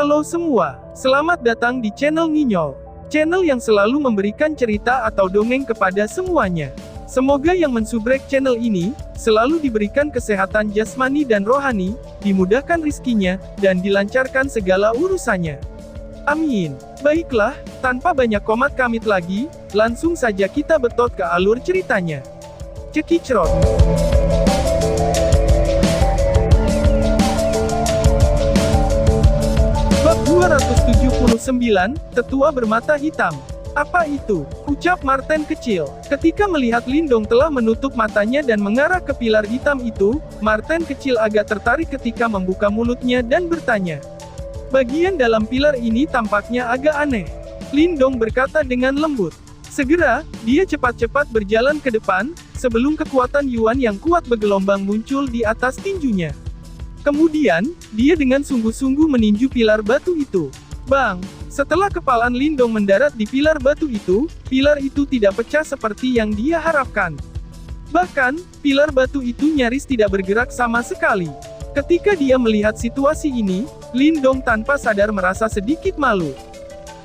Halo semua, selamat datang di channel Nginyol. Channel yang selalu memberikan cerita atau dongeng kepada semuanya. Semoga yang mensubrek channel ini, selalu diberikan kesehatan jasmani dan rohani, dimudahkan rizkinya, dan dilancarkan segala urusannya. Amin. Baiklah, tanpa banyak komat kamit lagi, langsung saja kita betot ke alur ceritanya. Cekicrot. Bab 279, Tetua Bermata Hitam. Apa itu? Ucap Marten kecil. Ketika melihat Lindong telah menutup matanya dan mengarah ke pilar hitam itu, Marten kecil agak tertarik ketika membuka mulutnya dan bertanya. Bagian dalam pilar ini tampaknya agak aneh. Lindong berkata dengan lembut. Segera, dia cepat-cepat berjalan ke depan, sebelum kekuatan Yuan yang kuat bergelombang muncul di atas tinjunya. Kemudian, dia dengan sungguh-sungguh meninju pilar batu itu. Bang! Setelah kepalan Lindong mendarat di pilar batu itu tidak pecah seperti yang dia harapkan. Bahkan, pilar batu itu nyaris tidak bergerak sama sekali. Ketika dia melihat situasi ini, Lindong tanpa sadar merasa sedikit malu.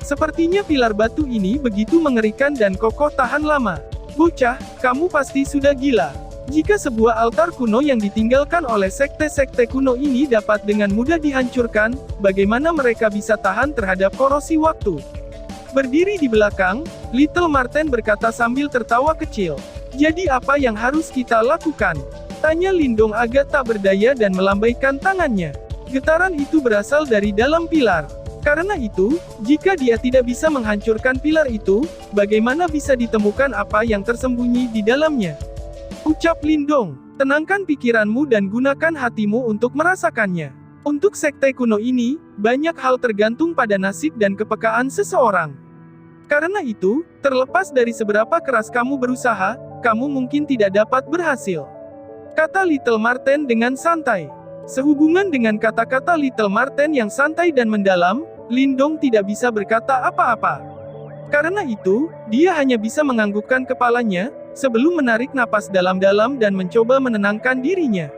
Sepertinya pilar batu ini begitu mengerikan dan kokoh tahan lama. Bocah, kamu pasti sudah gila. Jika sebuah altar kuno yang ditinggalkan oleh sekte-sekte kuno ini dapat dengan mudah dihancurkan, bagaimana mereka bisa tahan terhadap korosi waktu? Berdiri di belakang, Little Marten berkata sambil tertawa kecil. Jadi apa yang harus kita lakukan? Tanya Lindong agak tak berdaya dan melambaikan tangannya. Getaran itu berasal dari dalam pilar. Karena itu, jika dia tidak bisa menghancurkan pilar itu, bagaimana bisa ditemukan apa yang tersembunyi di dalamnya? Ucap Lindong, tenangkan pikiranmu dan gunakan hatimu untuk merasakannya. Untuk sekte kuno ini, banyak hal tergantung pada nasib dan kepekaan seseorang. Karena itu, terlepas dari seberapa keras kamu berusaha, kamu mungkin tidak dapat berhasil. Kata Little Marten dengan santai. Sehubungan dengan kata-kata Little Marten yang santai dan mendalam, Lindong tidak bisa berkata apa-apa. Karena itu, dia hanya bisa menganggukkan kepalanya, sebelum menarik napas dalam-dalam dan mencoba menenangkan dirinya.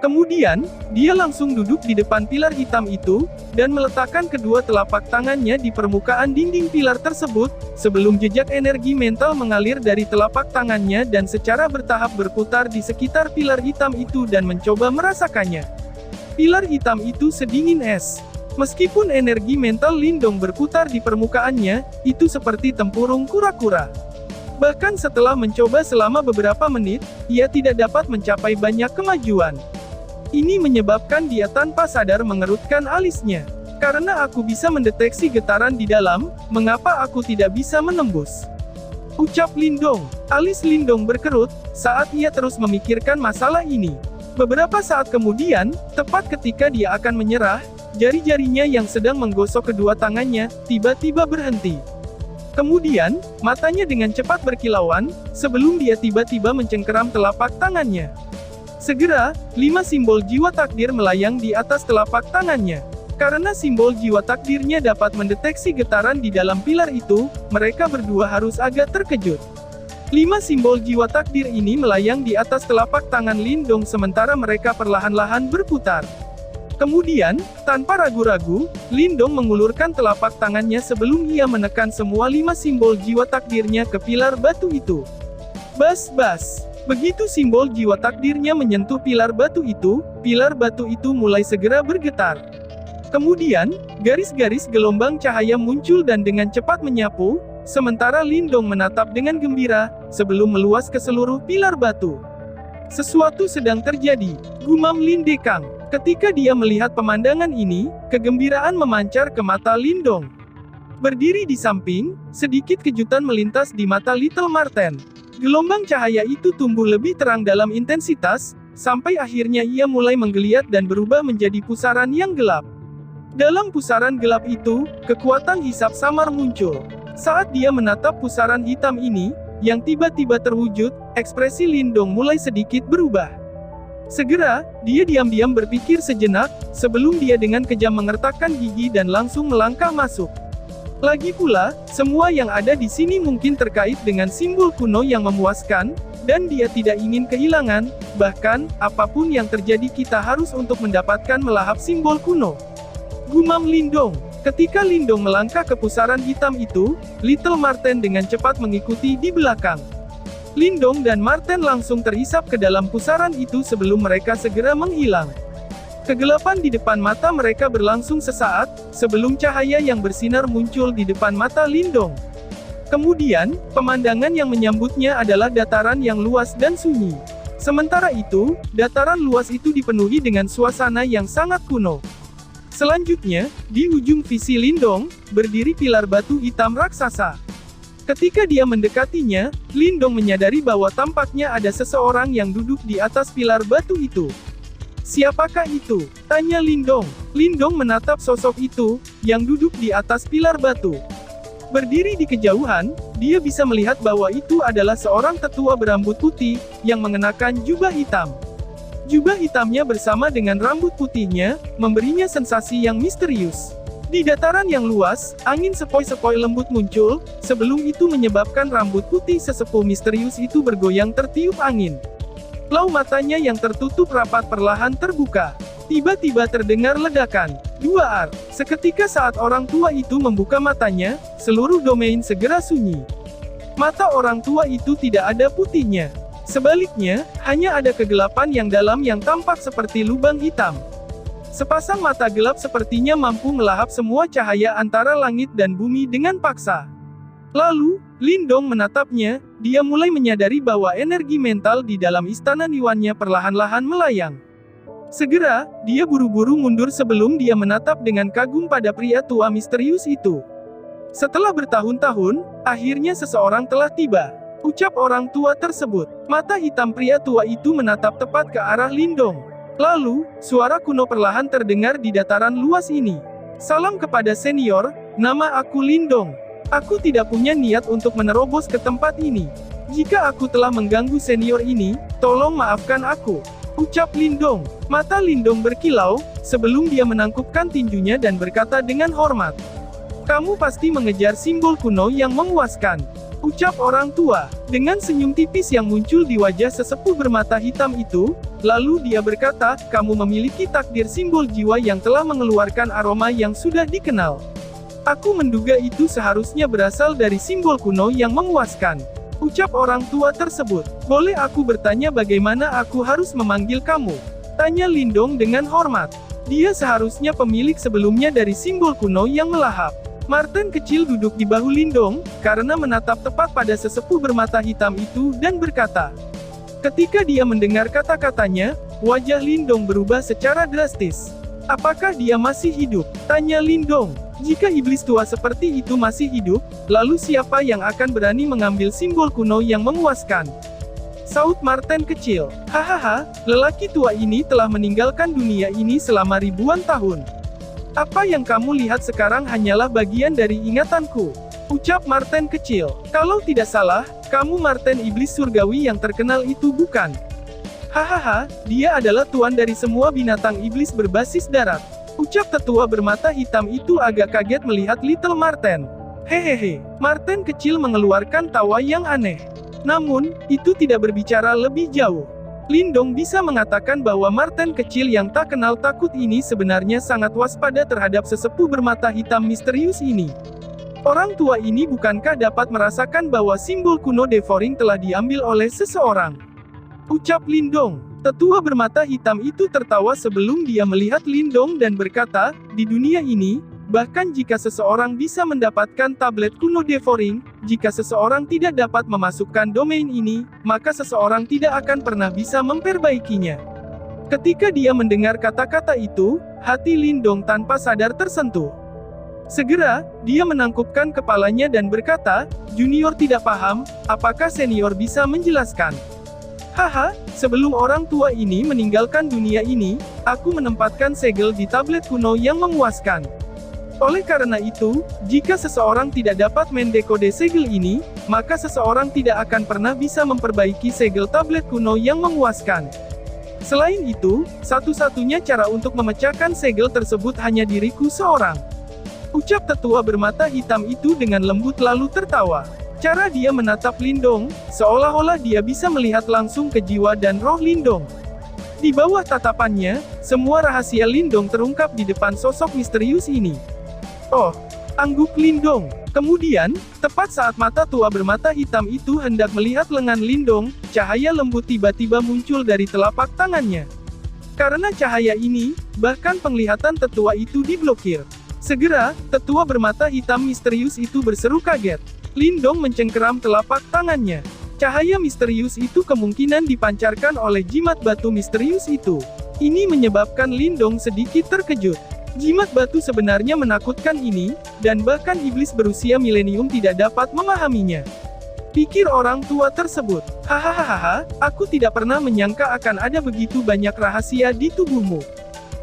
Kemudian, dia langsung duduk di depan pilar hitam itu, dan meletakkan kedua telapak tangannya di permukaan dinding pilar tersebut, sebelum jejak energi mental mengalir dari telapak tangannya dan secara bertahap berputar di sekitar pilar hitam itu dan mencoba merasakannya. Pilar hitam itu sedingin es. Meskipun energi mental Lindong berputar di permukaannya, itu seperti tempurung kura-kura. Bahkan setelah mencoba selama beberapa menit, ia tidak dapat mencapai banyak kemajuan. Ini menyebabkan dia tanpa sadar mengerutkan alisnya. Karena aku bisa mendeteksi getaran di dalam, mengapa aku tidak bisa menembus? Ucap Lindong. Alis Lindong berkerut, saat ia terus memikirkan masalah ini. Beberapa saat kemudian, tepat ketika dia akan menyerah, jari-jarinya yang sedang menggosok kedua tangannya, tiba-tiba berhenti. Kemudian, matanya dengan cepat berkilauan, sebelum dia tiba-tiba mencengkeram telapak tangannya. Segera, 5 simbol jiwa takdir melayang di atas telapak tangannya. Karena simbol jiwa takdirnya dapat mendeteksi getaran di dalam pilar itu, mereka berdua harus agak terkejut. 5 simbol jiwa takdir ini melayang di atas telapak tangan Lindong sementara mereka perlahan-lahan berputar. Kemudian, tanpa ragu-ragu, Lindong mengulurkan telapak tangannya sebelum ia menekan semua 5 simbol jiwa takdirnya ke pilar batu itu. Bas-bas. Begitu simbol jiwa takdirnya menyentuh pilar batu itu mulai segera bergetar. Kemudian, garis-garis gelombang cahaya muncul dan dengan cepat menyapu, sementara Lindong menatap dengan gembira, sebelum meluas ke seluruh pilar batu. Sesuatu sedang terjadi, gumam Lindekang. Ketika dia melihat pemandangan ini, kegembiraan memancar ke mata Lindong. Berdiri di samping, sedikit kejutan melintas di mata Little Marten. Gelombang cahaya itu tumbuh lebih terang dalam intensitas, sampai akhirnya ia mulai menggeliat dan berubah menjadi pusaran yang gelap. Dalam pusaran gelap itu, kekuatan hisap samar muncul. Saat dia menatap pusaran hitam ini, yang tiba-tiba terwujud, ekspresi Lindong mulai sedikit berubah. Segera, dia diam-diam berpikir sejenak, sebelum dia dengan kejam mengertakkan gigi dan langsung melangkah masuk. Lagi pula, semua yang ada di sini mungkin terkait dengan simbol kuno yang memuaskan, dan dia tidak ingin kehilangan, bahkan, apapun yang terjadi kita harus untuk mendapatkan melahap simbol kuno. Gumam Lindong. Ketika Lindong melangkah ke pusaran hitam itu, Little Marten dengan cepat mengikuti di belakang. Lindong dan Marten langsung terhisap ke dalam pusaran itu sebelum mereka segera menghilang. Kegelapan di depan mata mereka berlangsung sesaat, sebelum cahaya yang bersinar muncul di depan mata Lindong. Kemudian, pemandangan yang menyambutnya adalah dataran yang luas dan sunyi. Sementara itu, dataran luas itu dipenuhi dengan suasana yang sangat kuno. Selanjutnya, di ujung visi Lindong, berdiri pilar batu hitam raksasa. Ketika dia mendekatinya, Lindong menyadari bahwa tampaknya ada seseorang yang duduk di atas pilar batu itu. "Siapakah itu?" tanya Lindong. Lindong menatap sosok itu, yang duduk di atas pilar batu. Berdiri di kejauhan, dia bisa melihat bahwa itu adalah seorang tetua berambut putih, yang mengenakan jubah hitam. Jubah hitamnya bersama dengan rambut putihnya, memberinya sensasi yang misterius. Di dataran yang luas, angin sepoi-sepoi lembut muncul, sebelum itu menyebabkan rambut putih sesepuh misterius itu bergoyang tertiup angin. Lau matanya yang tertutup rapat perlahan terbuka. Tiba-tiba terdengar ledakan. 2 Seketika saat orang tua itu membuka matanya, seluruh domain segera sunyi. Mata orang tua itu tidak ada putihnya. Sebaliknya, hanya ada kegelapan yang dalam yang tampak seperti lubang hitam. Sepasang mata gelap sepertinya mampu melahap semua cahaya antara langit dan bumi dengan paksa. Lalu, Lindong menatapnya, dia mulai menyadari bahwa energi mental di dalam istana Niwannya perlahan-lahan melayang. Segera, dia buru-buru mundur sebelum dia menatap dengan kagum pada pria tua misterius itu. Setelah bertahun-tahun, akhirnya seseorang telah tiba. Ucap orang tua tersebut. Mata hitam pria tua itu menatap tepat ke arah Lindong. Lalu, suara kuno perlahan terdengar di dataran luas ini. "Salam kepada senior, nama aku Lindong. Aku tidak punya niat untuk menerobos ke tempat ini. Jika aku telah mengganggu senior ini, tolong maafkan aku," ucap Lindong. Mata Lindong berkilau, sebelum dia menangkupkan tinjunya dan berkata dengan hormat. "Kamu pasti mengejar simbol kuno yang memuaskan," ucap orang tua. Dengan senyum tipis yang muncul di wajah sesepuh bermata hitam itu, lalu dia berkata, "Kamu memiliki takdir simbol jiwa yang telah mengeluarkan aroma yang sudah dikenal. Aku menduga itu seharusnya berasal dari simbol kuno yang memuaskan," ucap orang tua tersebut. "Boleh aku bertanya bagaimana aku harus memanggil kamu?" tanya Lindong dengan hormat. Dia seharusnya pemilik sebelumnya dari simbol kuno yang melahap. Marten kecil duduk di bahu Lindong, karena menatap tepat pada sesepuh bermata hitam itu dan berkata. Ketika dia mendengar kata-katanya, wajah Lindong berubah secara drastis. "Apakah dia masih hidup?" tanya Lindong. "Jika iblis tua seperti itu masih hidup, lalu siapa yang akan berani mengambil simbol kuno yang memuaskan?" saut Marten kecil. "Hahaha, lelaki tua ini telah meninggalkan dunia ini selama ribuan tahun. Apa yang kamu lihat sekarang hanyalah bagian dari ingatanku," ucap Marten kecil. "Kalau tidak salah, kamu Marten iblis surgawi yang terkenal itu bukan?" "Hahaha, dia adalah tuan dari semua binatang iblis berbasis darat," ucap tetua bermata hitam itu agak kaget melihat Little Marten. "Hehehe." Marten kecil mengeluarkan tawa yang aneh. Namun, itu tidak berbicara lebih jauh. Lindong bisa mengatakan bahwa Marten kecil yang tak kenal takut ini sebenarnya sangat waspada terhadap sesepuh bermata hitam misterius ini. Orang tua ini bukankah dapat merasakan bahwa simbol kuno Devouring telah diambil oleh seseorang? Ucap Lindong. Tetua bermata hitam itu tertawa sebelum dia melihat Lindong dan berkata, "Di dunia ini, bahkan jika seseorang bisa mendapatkan tablet kuno Devouring, jika seseorang tidak dapat memasukkan domain ini, maka seseorang tidak akan pernah bisa memperbaikinya." Ketika dia mendengar kata-kata itu, hati Lindong tanpa sadar tersentuh. Segera, dia menangkupkan kepalanya dan berkata, "Junior tidak paham, apakah senior bisa menjelaskan?" "Haha, sebelum orang tua ini meninggalkan dunia ini, aku menempatkan segel di tablet kuno yang memuaskan. Oleh karena itu, jika seseorang tidak dapat mendekode segel ini, maka seseorang tidak akan pernah bisa memperbaiki segel tablet kuno yang memuaskan. Selain itu, satu-satunya cara untuk memecahkan segel tersebut hanya diriku seorang," ucap tetua bermata hitam itu dengan lembut lalu tertawa. Cara dia menatap Lindong, seolah-olah dia bisa melihat langsung ke jiwa dan roh Lindong. Di bawah tatapannya, Semua rahasia Lindong terungkap di depan sosok misterius ini. Oh, angguk Lindong. Kemudian, tepat saat mata tua bermata hitam itu hendak melihat lengan Lindong, cahaya lembut tiba-tiba muncul dari telapak tangannya. Karena cahaya ini, bahkan penglihatan tetua itu diblokir. Segera, tetua bermata hitam misterius itu berseru kaget. Lindong mencengkeram telapak tangannya. Cahaya misterius itu kemungkinan dipancarkan oleh jimat batu misterius itu. Ini menyebabkan Lindong sedikit terkejut. Jimat batu sebenarnya menakutkan ini, dan bahkan iblis berusia milenium tidak dapat memahaminya. Pikir orang tua tersebut. Hahaha, aku tidak pernah menyangka akan ada begitu banyak rahasia di tubuhmu.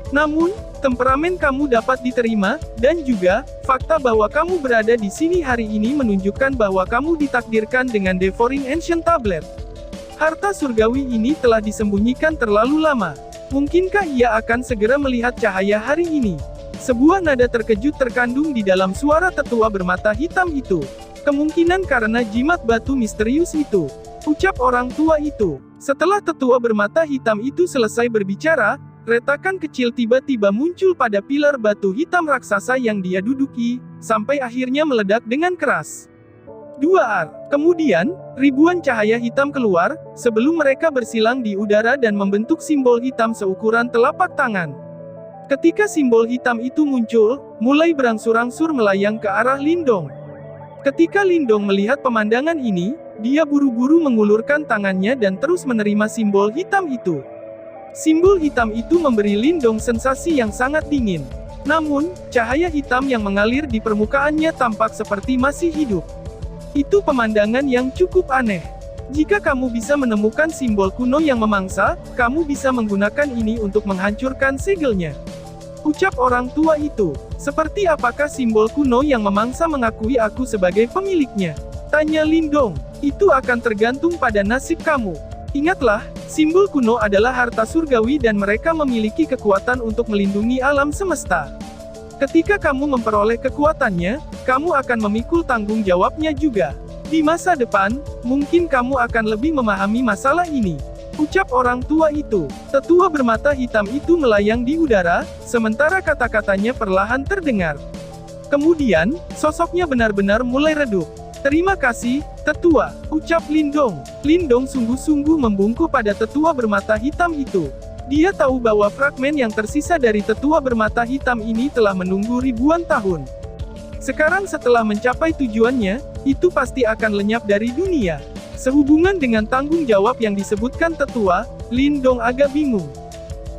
Namun, temperamen kamu dapat diterima, dan juga, fakta bahwa kamu berada di sini hari ini menunjukkan bahwa kamu ditakdirkan dengan Devouring Ancient Tablet. Harta surgawi ini telah disembunyikan terlalu lama. Mungkinkah ia akan segera melihat cahaya hari ini? Sebuah nada terkejut terkandung di dalam suara tetua bermata hitam itu. Kemungkinan karena jimat batu misterius itu. Ucap orang tua itu. Setelah tetua bermata hitam itu selesai berbicara, retakan kecil tiba-tiba muncul pada pilar batu hitam raksasa yang dia duduki, sampai akhirnya meledak dengan keras. Kemudian, ribuan cahaya hitam keluar, sebelum mereka bersilang di udara dan membentuk simbol hitam seukuran telapak tangan. Ketika simbol hitam itu muncul, mulai berangsur-angsur melayang ke arah Lindong. Ketika Lindong melihat pemandangan ini, dia buru-buru mengulurkan tangannya dan terus menerima simbol hitam itu. Simbol hitam itu memberi Lindong sensasi yang sangat dingin. Namun, cahaya hitam yang mengalir di permukaannya tampak seperti masih hidup. Itu pemandangan yang cukup aneh. Jika kamu bisa menemukan simbol kuno yang memangsa, kamu bisa menggunakan ini untuk menghancurkan segelnya. Ucap orang tua itu. Seperti apakah simbol kuno yang memangsa mengakui aku sebagai pemiliknya? Tanya Lindong. Itu akan tergantung pada nasib kamu. Ingatlah, simbol kuno adalah harta surgawi dan mereka memiliki kekuatan untuk melindungi alam semesta. Ketika kamu memperoleh kekuatannya, kamu akan memikul tanggung jawabnya juga. Di masa depan, mungkin kamu akan lebih memahami masalah ini. Ucap orang tua itu. Tetua bermata hitam itu melayang di udara, sementara kata-katanya perlahan terdengar. Kemudian, sosoknya benar-benar mulai redup. Terima kasih, tetua, ucap Lindong. Lindong sungguh-sungguh membungkuk pada tetua bermata hitam itu. Dia tahu bahwa fragmen yang tersisa dari tetua bermata hitam ini telah menunggu ribuan tahun. Sekarang setelah mencapai tujuannya, itu pasti akan lenyap dari dunia. Sehubungan dengan tanggung jawab yang disebutkan tetua, Lindong agak bingung.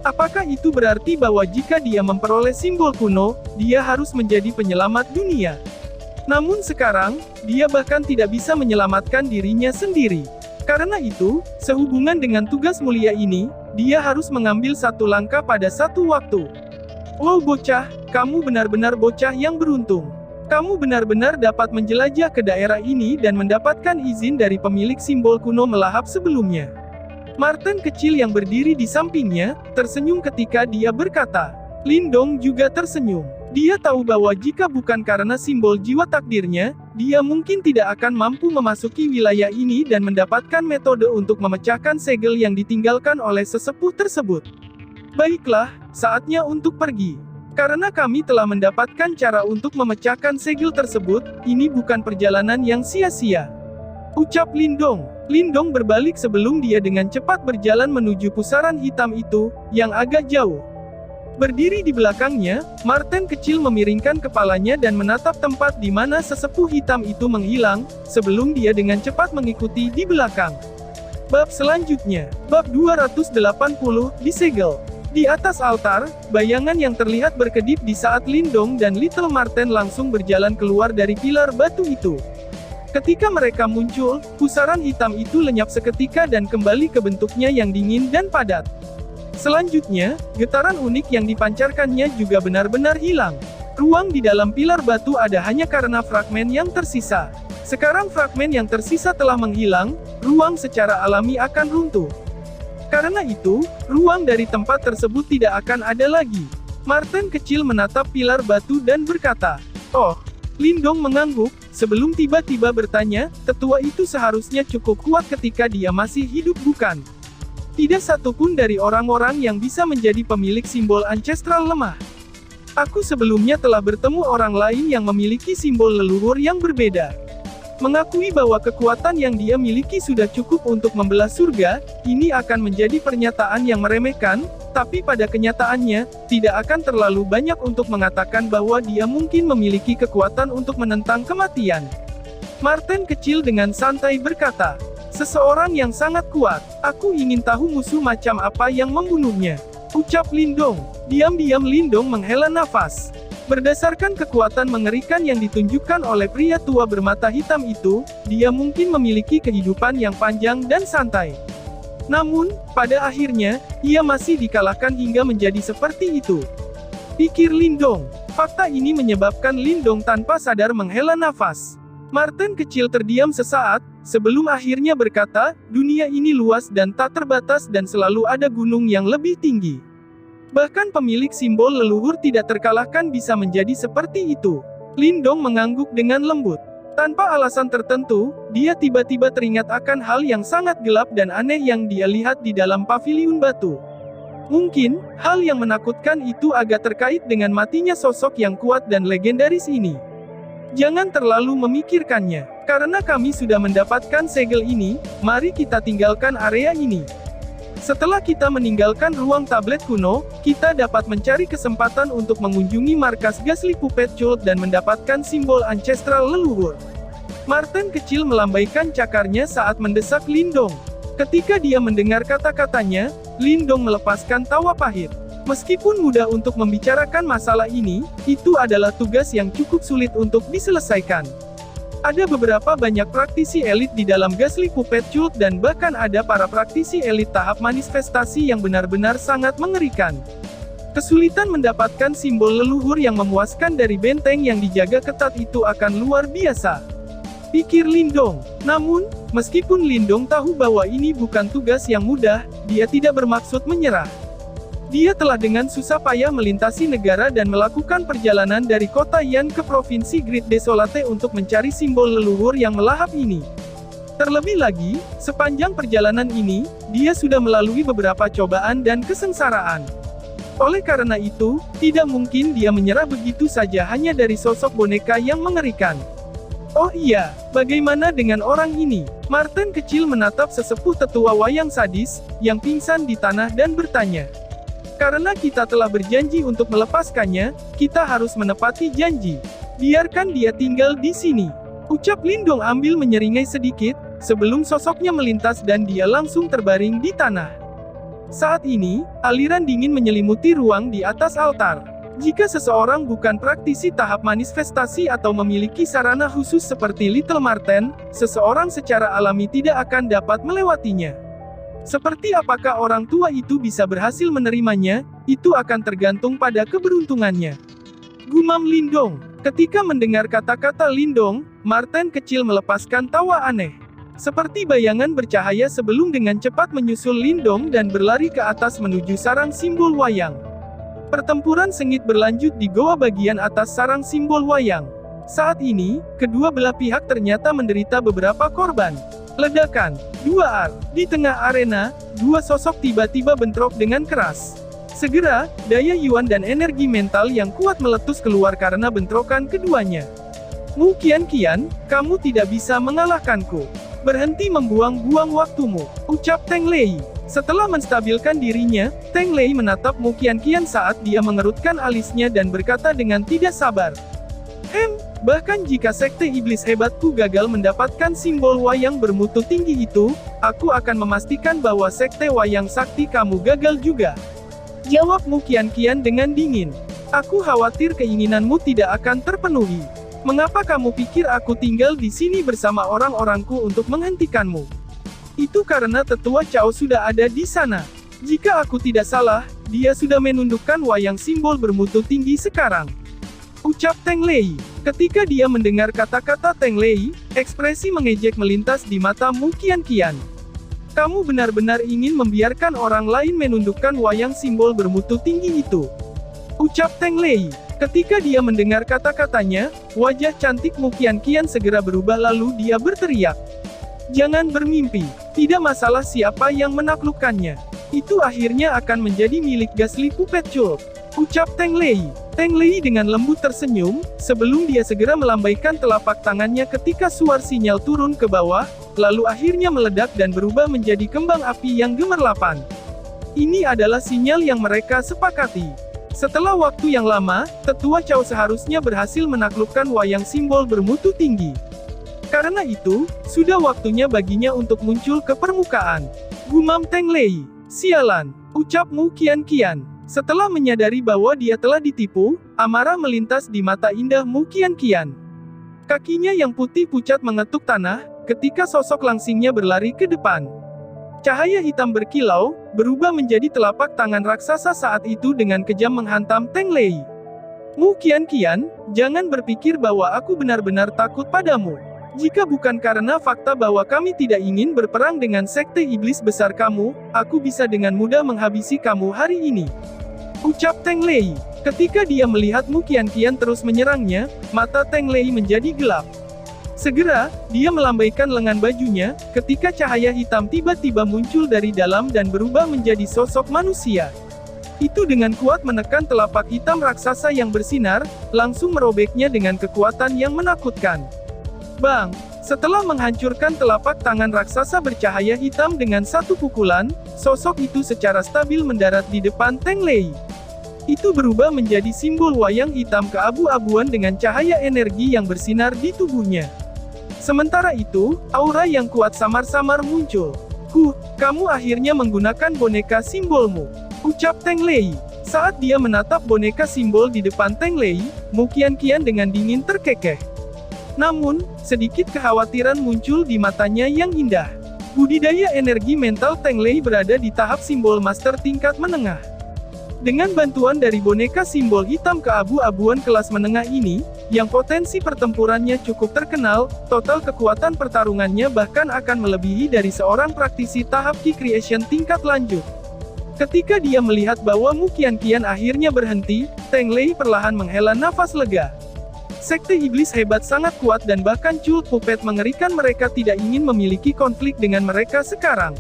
Apakah itu berarti bahwa jika dia memperoleh simbol kuno, dia harus menjadi penyelamat dunia? Namun sekarang, dia bahkan tidak bisa menyelamatkan dirinya sendiri. Karena itu, sehubungan dengan tugas mulia ini, dia harus mengambil satu langkah pada satu waktu. Wow bocah, kamu benar-benar bocah yang beruntung. Kamu benar-benar dapat menjelajah ke daerah ini dan mendapatkan izin dari pemilik simbol kuno melahap sebelumnya. Martin kecil yang berdiri di sampingnya, tersenyum ketika dia berkata. Lindong juga tersenyum. Dia tahu bahwa jika bukan karena simbol jiwa takdirnya, dia mungkin tidak akan mampu memasuki wilayah ini dan mendapatkan metode untuk memecahkan segel yang ditinggalkan oleh sesepuh tersebut. Baiklah, saatnya untuk pergi. Karena kami telah mendapatkan cara untuk memecahkan segel tersebut, ini bukan perjalanan yang sia-sia. Ucap Lindong. Lindong berbalik sebelum dia dengan cepat berjalan menuju pusaran hitam itu, yang agak jauh. Berdiri di belakangnya, Martin kecil memiringkan kepalanya dan menatap tempat di mana sesepuh hitam itu menghilang, sebelum dia dengan cepat mengikuti di belakang. Bab selanjutnya, bab 280, disegel. Di atas altar, bayangan yang terlihat berkedip di saat Lindong dan Little Marten langsung berjalan keluar dari pilar batu itu. Ketika mereka muncul, pusaran hitam itu lenyap seketika dan kembali ke bentuknya yang dingin dan padat. Selanjutnya, getaran unik yang dipancarkannya juga benar-benar hilang. Ruang di dalam pilar batu ada hanya karena fragmen yang tersisa. Sekarang fragmen yang tersisa telah menghilang, ruang secara alami akan runtuh. Karena itu, ruang dari tempat tersebut tidak akan ada lagi. Martin kecil menatap pilar batu dan berkata, "Oh." Lindong mengangguk, sebelum tiba-tiba bertanya, tetua itu seharusnya cukup kuat ketika dia masih hidup bukan? Tidak satupun dari orang-orang yang bisa menjadi pemilik simbol ancestral lemah. Aku sebelumnya telah bertemu orang lain yang memiliki simbol leluhur yang berbeda. Mengakui bahwa kekuatan yang dia miliki sudah cukup untuk membelah surga, ini akan menjadi pernyataan yang meremehkan, tapi pada kenyataannya, tidak akan terlalu banyak untuk mengatakan bahwa dia mungkin memiliki kekuatan untuk menentang kematian. Marten kecil dengan santai berkata, "Seseorang yang sangat kuat, aku ingin tahu musuh macam apa yang membunuhnya," ucap Lindong. Diam-diam Lindong menghela nafas. Berdasarkan kekuatan mengerikan yang ditunjukkan oleh pria tua bermata hitam itu, dia mungkin memiliki kehidupan yang panjang dan santai. Namun, pada akhirnya, ia masih dikalahkan hingga menjadi seperti itu. Pikir Lindong. Fakta ini menyebabkan Lindong tanpa sadar menghela nafas. Marten kecil terdiam sesaat, sebelum akhirnya berkata, "Dunia ini luas dan tak terbatas dan selalu ada gunung yang lebih tinggi. Bahkan pemilik simbol leluhur tidak terkalahkan bisa menjadi seperti itu." Lindong mengangguk dengan lembut. Tanpa alasan tertentu, dia tiba-tiba teringat akan hal yang sangat gelap dan aneh yang dia lihat di dalam paviliun batu. Mungkin, hal yang menakutkan itu agak terkait dengan matinya sosok yang kuat dan legendaris ini. Jangan terlalu memikirkannya. Karena kami sudah mendapatkan segel ini, mari kita tinggalkan area ini. Setelah kita meninggalkan ruang tablet kuno, kita dapat mencari kesempatan untuk mengunjungi markas Ghastly Puppet Cult dan mendapatkan simbol ancestral leluhur. Marten kecil melambaikan cakarnya saat mendesak Lindong. Ketika dia mendengar kata-katanya, Lindong melepaskan tawa pahit. Meskipun mudah untuk membicarakan masalah ini, itu adalah tugas yang cukup sulit untuk diselesaikan. Ada beberapa banyak praktisi elit di dalam Ghastly Puppet Cult dan bahkan ada para praktisi elit tahap manifestasi yang benar-benar sangat mengerikan. Kesulitan mendapatkan simbol leluhur yang memuaskan dari benteng yang dijaga ketat itu akan luar biasa. Pikir Lindong. Namun, meskipun Lindong tahu bahwa ini bukan tugas yang mudah, dia tidak bermaksud menyerah. Dia telah dengan susah payah melintasi negara dan melakukan perjalanan dari kota Yan ke provinsi Great Desolate untuk mencari simbol leluhur yang melahap ini. Terlebih lagi, sepanjang perjalanan ini, dia sudah melalui beberapa cobaan dan kesengsaraan. Oleh karena itu, tidak mungkin dia menyerah begitu saja hanya dari sosok boneka yang mengerikan. Oh iya, bagaimana dengan orang ini? Marten kecil menatap sesepuh tetua wayang sadis, yang pingsan di tanah dan bertanya. Karena kita telah berjanji untuk melepaskannya, kita harus menepati janji. Biarkan dia tinggal di sini. Ucap Lindong ambil menyeringai sedikit, sebelum sosoknya melintas dan dia langsung terbaring di tanah. Saat ini, aliran dingin menyelimuti ruang di atas altar. Jika seseorang bukan praktisi tahap manifestasi atau memiliki sarana khusus seperti Little Marten, seseorang secara alami tidak akan dapat melewatinya. Seperti apakah orang tua itu bisa berhasil menerimanya, itu akan tergantung pada keberuntungannya. Gumam Lindong. Ketika mendengar kata-kata Lindong, Marten kecil melepaskan tawa aneh. Seperti bayangan bercahaya sebelum dengan cepat menyusul Lindong dan berlari ke atas menuju sarang simbol wayang. Pertempuran sengit berlanjut di goa bagian atas sarang simbol wayang. Saat ini, kedua belah pihak ternyata menderita beberapa korban. Ledakan. 2 Di tengah arena, dua sosok tiba-tiba bentrok dengan keras. Segera, daya Yuan dan energi mental yang kuat meletus keluar karena bentrokan keduanya. Mu Qianqian, kamu tidak bisa mengalahkanku. Berhenti membuang-buang waktumu, ucap Teng Lei. Setelah menstabilkan dirinya, Teng Lei menatap Mu Qianqian saat dia mengerutkan alisnya dan berkata dengan tidak sabar. Bahkan jika sekte iblis hebatku gagal mendapatkan simbol wayang bermutu tinggi itu, aku akan memastikan bahwa sekte wayang sakti kamu gagal juga. Jawab Mu Qianqian dengan dingin. Aku khawatir keinginanmu tidak akan terpenuhi. Mengapa kamu pikir aku tinggal di sini bersama orang-orangku untuk menghentikanmu? Itu karena tetua Cao sudah ada di sana. Jika aku tidak salah, dia sudah menundukkan wayang simbol bermutu tinggi sekarang. Ucap Teng Lei. Ketika dia mendengar kata-kata Teng Lei, ekspresi mengejek melintas di mata Mu Qianqian. Kamu benar-benar ingin membiarkan orang lain menundukkan wayang simbol bermutu tinggi itu? Ucap Teng Lei. Ketika dia mendengar kata-katanya, wajah cantik Mu Qianqian segera berubah lalu dia berteriak. Jangan bermimpi. Tidak masalah siapa yang menaklukkannya. Itu akhirnya akan menjadi milik Gasly Puppet Cult, ucap Teng Lei. Teng Lei dengan lembut tersenyum, sebelum dia segera melambaikan telapak tangannya ketika suar sinyal turun ke bawah, lalu akhirnya meledak dan berubah menjadi kembang api yang gemerlapan. Ini adalah sinyal yang mereka sepakati. Setelah waktu yang lama, Tetua Cao seharusnya berhasil menaklukkan wayang simbol bermutu tinggi. Karena itu, sudah waktunya baginya untuk muncul ke permukaan. Gumam Teng Lei. Sialan, ucap Mu Qianqian. Setelah menyadari bahwa dia telah ditipu, amarah melintas di mata indah Mu Qianqian. Kakinya yang putih pucat mengetuk tanah, ketika sosok langsingnya berlari ke depan. Cahaya hitam berkilau, berubah menjadi telapak tangan raksasa saat itu dengan kejam menghantam Teng Lei. Mu Qianqian, jangan berpikir bahwa aku benar-benar takut padamu. Jika bukan karena fakta bahwa kami tidak ingin berperang dengan sekte iblis besar kamu, aku bisa dengan mudah menghabisi kamu hari ini. Ucap Teng Lei. Ketika dia melihat Mu Qianqian terus menyerangnya, mata Teng Lei menjadi gelap. Segera, dia melambaikan lengan bajunya, ketika cahaya hitam tiba-tiba muncul dari dalam dan berubah menjadi sosok manusia. Itu dengan kuat menekan telapak hitam raksasa yang bersinar, langsung merobeknya dengan kekuatan yang menakutkan. Bang! Setelah menghancurkan telapak tangan raksasa bercahaya hitam dengan satu pukulan, sosok itu secara stabil mendarat di depan Teng Lei. Itu berubah menjadi simbol wayang hitam keabu-abuan dengan cahaya energi yang bersinar di tubuhnya. Sementara itu, aura yang kuat samar-samar muncul. Kamu akhirnya menggunakan boneka simbolmu, ucap Teng Lei. Saat dia menatap boneka simbol di depan Teng Lei, Mu Qianqian dengan dingin terkekeh. Namun, sedikit kekhawatiran muncul di matanya yang indah. Budidaya energi mental Teng Lei berada di tahap simbol master tingkat menengah. Dengan bantuan dari boneka simbol hitam keabu-abuan kelas menengah ini, yang potensi pertempurannya cukup terkenal, total kekuatan pertarungannya bahkan akan melebihi dari seorang praktisi tahap Ki Creation tingkat lanjut. Ketika dia melihat bahwa Mu Qianqian akhirnya berhenti, Teng Lei perlahan menghela nafas lega. Sekte iblis hebat sangat kuat dan bahkan Cult Puppet mengerikan, mereka tidak ingin memiliki konflik dengan mereka sekarang.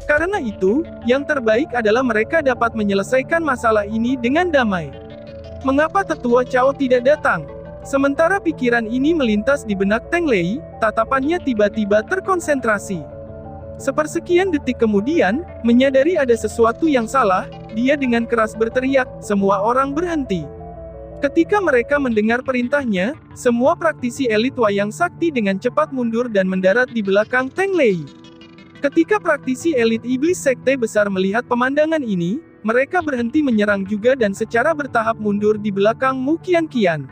Karena itu, yang terbaik adalah mereka dapat menyelesaikan masalah ini dengan damai. Mengapa Tetua Cao tidak datang? Sementara pikiran ini melintas di benak Teng Lei, tatapannya tiba-tiba terkonsentrasi. Sepersekian detik kemudian, menyadari ada sesuatu yang salah, dia dengan keras berteriak, semua orang berhenti. Ketika mereka mendengar perintahnya, semua praktisi elit wayang sakti dengan cepat mundur dan mendarat di belakang Teng Lei. Ketika praktisi elit iblis sekte besar melihat pemandangan ini, mereka berhenti menyerang juga dan secara bertahap mundur di belakang Mu Qianqian.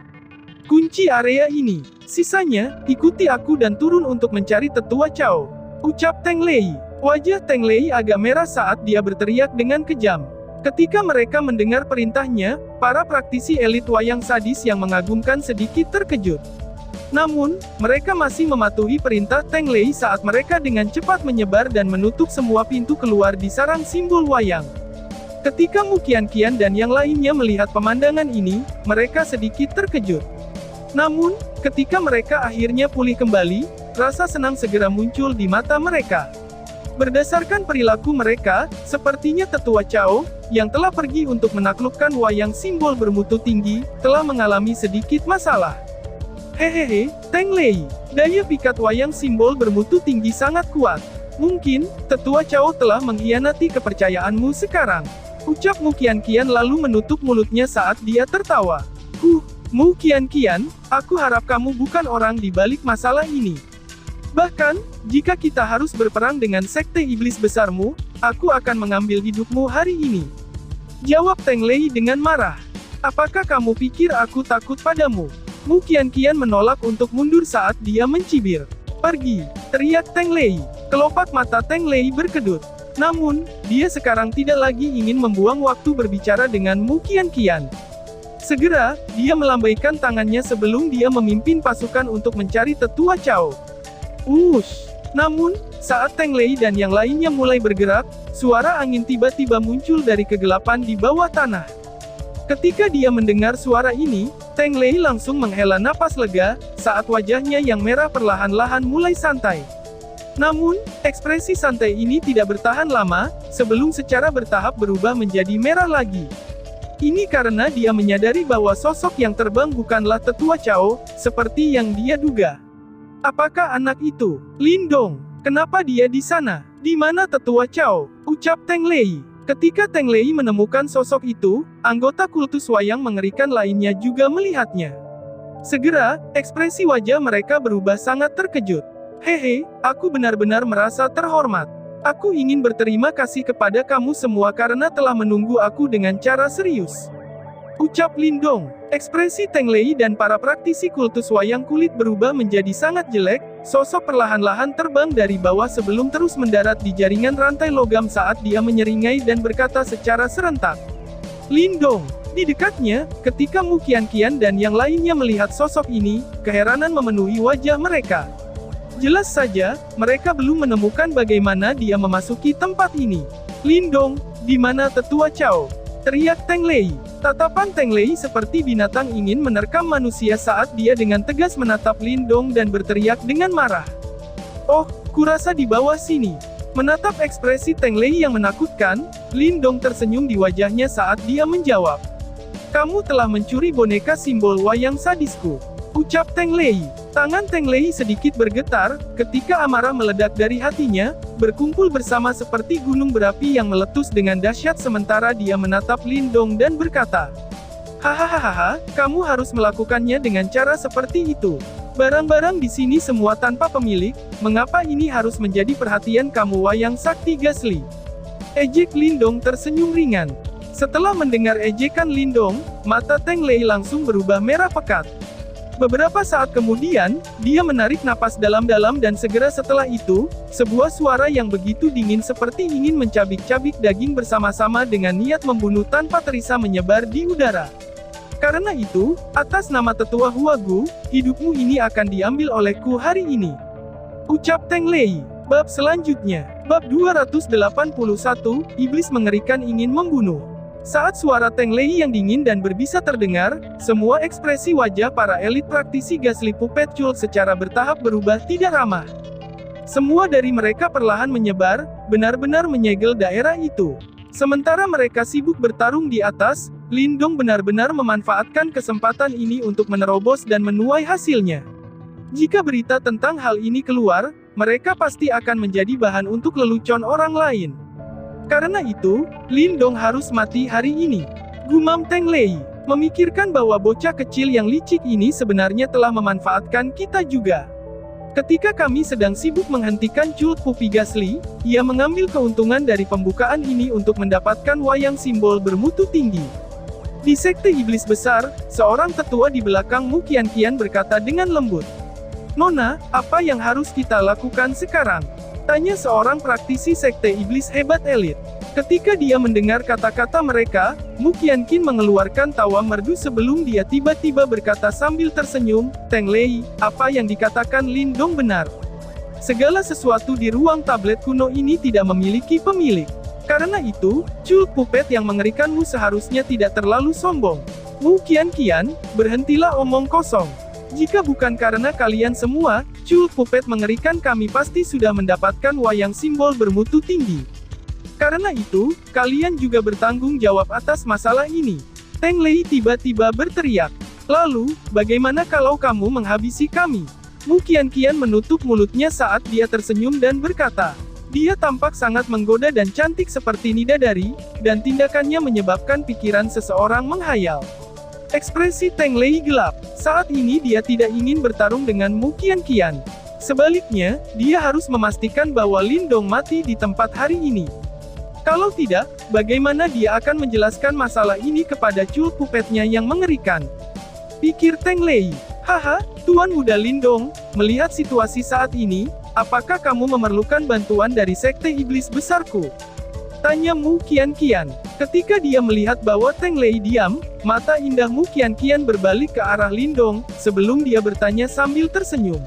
Kunci area ini. Sisanya, ikuti aku dan turun untuk mencari Tetua Cao, ucap Teng Lei. Wajah Teng Lei agak merah saat dia berteriak dengan kejam. Ketika mereka mendengar perintahnya, para praktisi elit wayang sadis yang mengagumkan sedikit terkejut. Namun, mereka masih mematuhi perintah Teng Lei saat mereka dengan cepat menyebar dan menutup semua pintu keluar di sarang simbol wayang. Ketika Mu Qianqian dan yang lainnya melihat pemandangan ini, mereka sedikit terkejut. Namun, ketika mereka akhirnya pulih kembali, rasa senang segera muncul di mata mereka. Berdasarkan perilaku mereka, sepertinya Tetua Cao, yang telah pergi untuk menaklukkan wayang simbol bermutu tinggi, telah mengalami sedikit masalah. Hehehe, Teng Lei, daya pikat wayang simbol bermutu tinggi sangat kuat. Mungkin, Tetua Cao telah mengkhianati kepercayaanmu sekarang, ucap Mu Qianqian lalu menutup mulutnya saat dia tertawa. Mu Qianqian, aku harap kamu bukan orang di balik masalah ini. Bahkan, jika kita harus berperang dengan sekte iblis besarmu, aku akan mengambil hidupmu hari ini. Jawab Teng Lei dengan marah. Apakah kamu pikir aku takut padamu? Mu Qianqian menolak untuk mundur saat dia mencibir. Pergi, teriak Teng Lei. Kelopak mata Teng Lei berkedut. Namun, dia sekarang tidak lagi ingin membuang waktu berbicara dengan Mu Qianqian. Segera, dia melambaikan tangannya sebelum dia memimpin pasukan untuk mencari Tetua Cao. Namun, saat Teng Lei dan yang lainnya mulai bergerak, suara angin tiba-tiba muncul dari kegelapan di bawah tanah. Ketika dia mendengar suara ini, Teng Lei langsung menghela napas lega, saat wajahnya yang merah perlahan-lahan mulai santai. Namun, ekspresi santai ini tidak bertahan lama, sebelum secara bertahap berubah menjadi merah lagi. Ini karena dia menyadari bahwa sosok yang terbang bukanlah Tetua Chao, seperti yang dia duga. Apakah anak itu Lindong? Kenapa dia di sana? Di mana Tetua Chao? Ucap Teng Lei. Ketika Teng Lei menemukan sosok itu, anggota kultus wayang mengerikan lainnya juga melihatnya. Segera, ekspresi wajah mereka berubah sangat terkejut. Hehe, aku benar-benar merasa terhormat. Aku ingin berterima kasih kepada kamu semua karena telah menunggu aku dengan cara serius. Ucap Lindong. Ekspresi Teng Lei dan para praktisi kultus wayang kulit berubah menjadi sangat jelek, sosok perlahan-lahan terbang dari bawah sebelum terus mendarat di jaringan rantai logam saat dia menyeringai dan berkata secara serentak. Lindong. Di dekatnya, ketika Mu Qianqian dan yang lainnya melihat sosok ini, keheranan memenuhi wajah mereka. Jelas saja, mereka belum menemukan bagaimana dia memasuki tempat ini. Lindong, di mana Tetua Chao? Teriak Teng Lei. Tatapan Teng Lei seperti binatang ingin menerkam manusia saat dia dengan tegas menatap Lindong dan berteriak dengan marah. Oh, kurasa di bawah sini. Menatap ekspresi Teng Lei yang menakutkan, Lindong tersenyum di wajahnya saat dia menjawab. Kamu telah mencuri boneka simbol wayang sadisku. Ucap Teng Lei. Tangan Teng Lei sedikit bergetar, ketika amarah meledak dari hatinya, berkumpul bersama seperti gunung berapi yang meletus dengan dahsyat sementara dia menatap Lindong dan berkata, hahaha, kamu harus melakukannya dengan cara seperti itu. Barang-barang di sini semua tanpa pemilik, mengapa ini harus menjadi perhatian kamu wayang sakti Gasli? Ejek Lindong tersenyum ringan. Setelah mendengar ejekan Lindong, mata Teng Lei langsung berubah merah pekat. Beberapa saat kemudian, dia menarik napas dalam-dalam dan segera setelah itu, sebuah suara yang begitu dingin seperti ingin mencabik-cabik daging bersama-sama dengan niat membunuh tanpa terisa menyebar di udara. Karena itu, atas nama Tetua Huagu, hidupmu ini akan diambil olehku hari ini. Ucap Teng Lei. Bab selanjutnya. Bab 281, Iblis Mengerikan Ingin Membunuh. Saat suara Teng Lei yang dingin dan berbisa terdengar, semua ekspresi wajah para elit praktisi Gasli Puppet Cult secara bertahap berubah tidak ramah. Semua dari mereka perlahan menyebar, benar-benar menyegel daerah itu. Sementara mereka sibuk bertarung di atas, Lindong benar-benar memanfaatkan kesempatan ini untuk menerobos dan menuai hasilnya. Jika berita tentang hal ini keluar, mereka pasti akan menjadi bahan untuk lelucon orang lain. Karena itu, Lindong harus mati hari ini. Gumam Teng Lei, memikirkan bahwa bocah kecil yang licik ini sebenarnya telah memanfaatkan kita juga. Ketika kami sedang sibuk menghentikan Cult Puppy Gasli, ia mengambil keuntungan dari pembukaan ini untuk mendapatkan wayang simbol bermutu tinggi. Di Sekte Iblis Besar, seorang tetua di belakang Mu Qianqian berkata dengan lembut. Nona, apa yang harus kita lakukan sekarang? Tanya seorang praktisi Sekte Iblis hebat elit. Ketika dia mendengar kata-kata mereka, Mu Qianqian mengeluarkan tawa merdu sebelum dia tiba-tiba berkata sambil tersenyum, Teng Lei, apa yang dikatakan Lindong benar. Segala sesuatu di ruang tablet kuno ini tidak memiliki pemilik. Karena itu, Cult Puppet yang mengerikanmu seharusnya tidak terlalu sombong. Mu Qianqian, berhentilah omong kosong. Jika bukan karena kalian semua, Cult Puppet mengerikan kami pasti sudah mendapatkan wayang simbol bermutu tinggi. Karena itu, kalian juga bertanggung jawab atas masalah ini. Teng Lei tiba-tiba berteriak. Lalu, bagaimana kalau kamu menghabisi kami? Mu Qianqian menutup mulutnya saat dia tersenyum dan berkata. Dia tampak sangat menggoda dan cantik seperti bidadari, dan tindakannya menyebabkan pikiran seseorang menghayal. Ekspresi Teng Lei gelap. Saat ini dia tidak ingin bertarung dengan Mu Qianqian. Sebaliknya, dia harus memastikan bahwa Lindong mati di tempat hari ini. Kalau tidak, bagaimana dia akan menjelaskan masalah ini kepada Cult Puppetnya yang mengerikan? Pikir Teng Lei. Haha, Tuan Muda Lindong, melihat situasi saat ini, apakah kamu memerlukan bantuan dari Sekte Iblis Besarku? Tanya Mu Qianqian. Ketika dia melihat bahwa Teng Lei diam, mata indah Mu Qianqian berbalik ke arah Lindong, sebelum dia bertanya sambil tersenyum.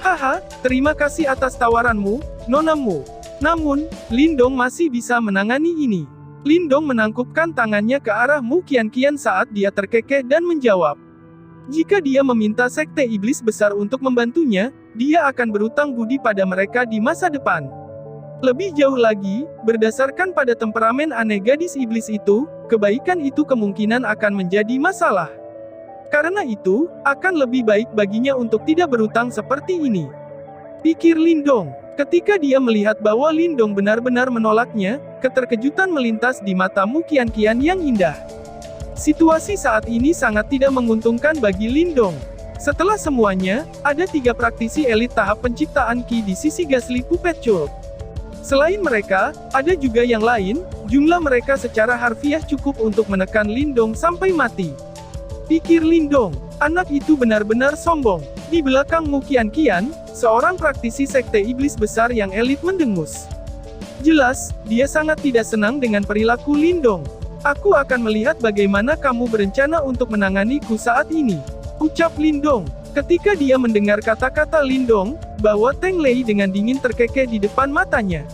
Haha, terima kasih atas tawaranmu, Nona Mu. Namun, Lindong masih bisa menangani ini. Lindong menangkupkan tangannya ke arah Mu Qianqian saat dia terkekeh dan menjawab. Jika dia meminta sekte iblis besar untuk membantunya, dia akan berutang budi pada mereka di masa depan. Lebih jauh lagi, berdasarkan pada temperamen aneh gadis iblis itu, kebaikan itu kemungkinan akan menjadi masalah. Karena itu, akan lebih baik baginya untuk tidak berutang seperti ini. Pikir Lindong. Ketika dia melihat bahwa Lindong benar-benar menolaknya, keterkejutan melintas di mata Mu Qianqian yang indah. Situasi saat ini sangat tidak menguntungkan bagi Lindong. Setelah semuanya, ada 3 praktisi elit tahap penciptaan Qi di sisi Ghastly Puppet Cult. Selain mereka, ada juga yang lain, jumlah mereka secara harfiah cukup untuk menekan Lindong sampai mati. Pikir Lindong, anak itu benar-benar sombong. Di belakang Mu Qianqian, seorang praktisi sekte iblis besar yang elit mendengus. Jelas, dia sangat tidak senang dengan perilaku Lindong. Aku akan melihat bagaimana kamu berencana untuk menanganiku saat ini, ucap Lindong. Ketika dia mendengar kata-kata Lindong, bahwa Teng Lei dengan dingin terkekeh di depan matanya.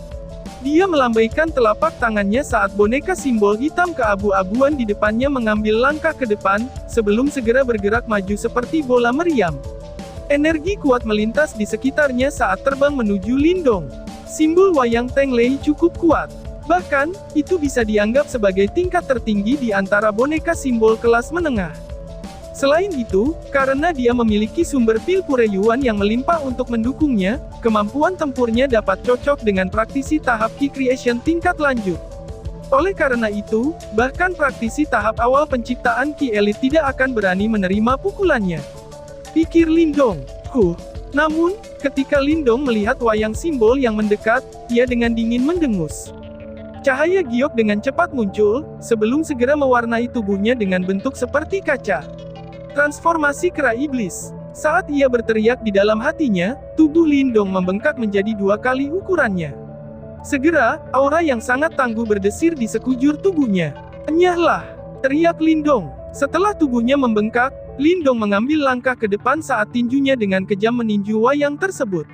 Dia melambaikan telapak tangannya saat boneka simbol hitam keabu-abuan di depannya mengambil langkah ke depan, sebelum segera bergerak maju seperti bola meriam. Energi kuat melintas di sekitarnya saat terbang menuju Lindong. Simbol wayang Teng Lei cukup kuat. Bahkan, itu bisa dianggap sebagai tingkat tertinggi di antara boneka simbol kelas menengah. Selain itu, karena dia memiliki sumber pil pure Yuan yang melimpah untuk mendukungnya, kemampuan tempurnya dapat cocok dengan praktisi tahap Qi Creation tingkat lanjut. Oleh karena itu, bahkan praktisi tahap awal penciptaan Qi Elite tidak akan berani menerima pukulannya. Pikir Lindong. Namun, ketika Lindong melihat wayang simbol yang mendekat, ia dengan dingin mendengus. Cahaya giok dengan cepat muncul, sebelum segera mewarnai tubuhnya dengan bentuk seperti kaca. Transformasi kera iblis. Saat ia berteriak di dalam hatinya, tubuh Lindong membengkak menjadi 2 kali ukurannya. Segera, aura yang sangat tangguh berdesir di sekujur tubuhnya. "Enyahlah!" teriak Lindong. Setelah tubuhnya membengkak, Lindong mengambil langkah ke depan saat tinjunya dengan kejam meninju wayang tersebut.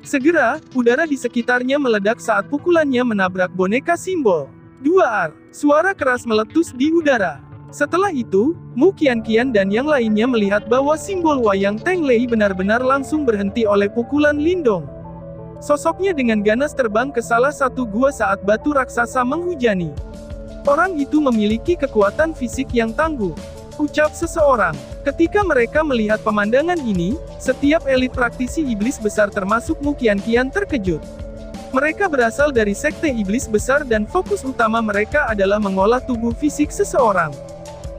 Segera, udara di sekitarnya meledak saat pukulannya menabrak boneka simbol. 2 suara keras meletus di udara. Setelah itu, Mu Qianqian dan yang lainnya melihat bahwa simbol wayang Teng Lei benar-benar langsung berhenti oleh pukulan Lindong. Sosoknya dengan ganas terbang ke salah satu gua saat batu raksasa menghujani. Orang itu memiliki kekuatan fisik yang tangguh, ucap seseorang. Ketika mereka melihat pemandangan ini, setiap elit praktisi iblis besar termasuk Mu Qianqian terkejut. Mereka berasal dari sekte iblis besar dan fokus utama mereka adalah mengolah tubuh fisik seseorang.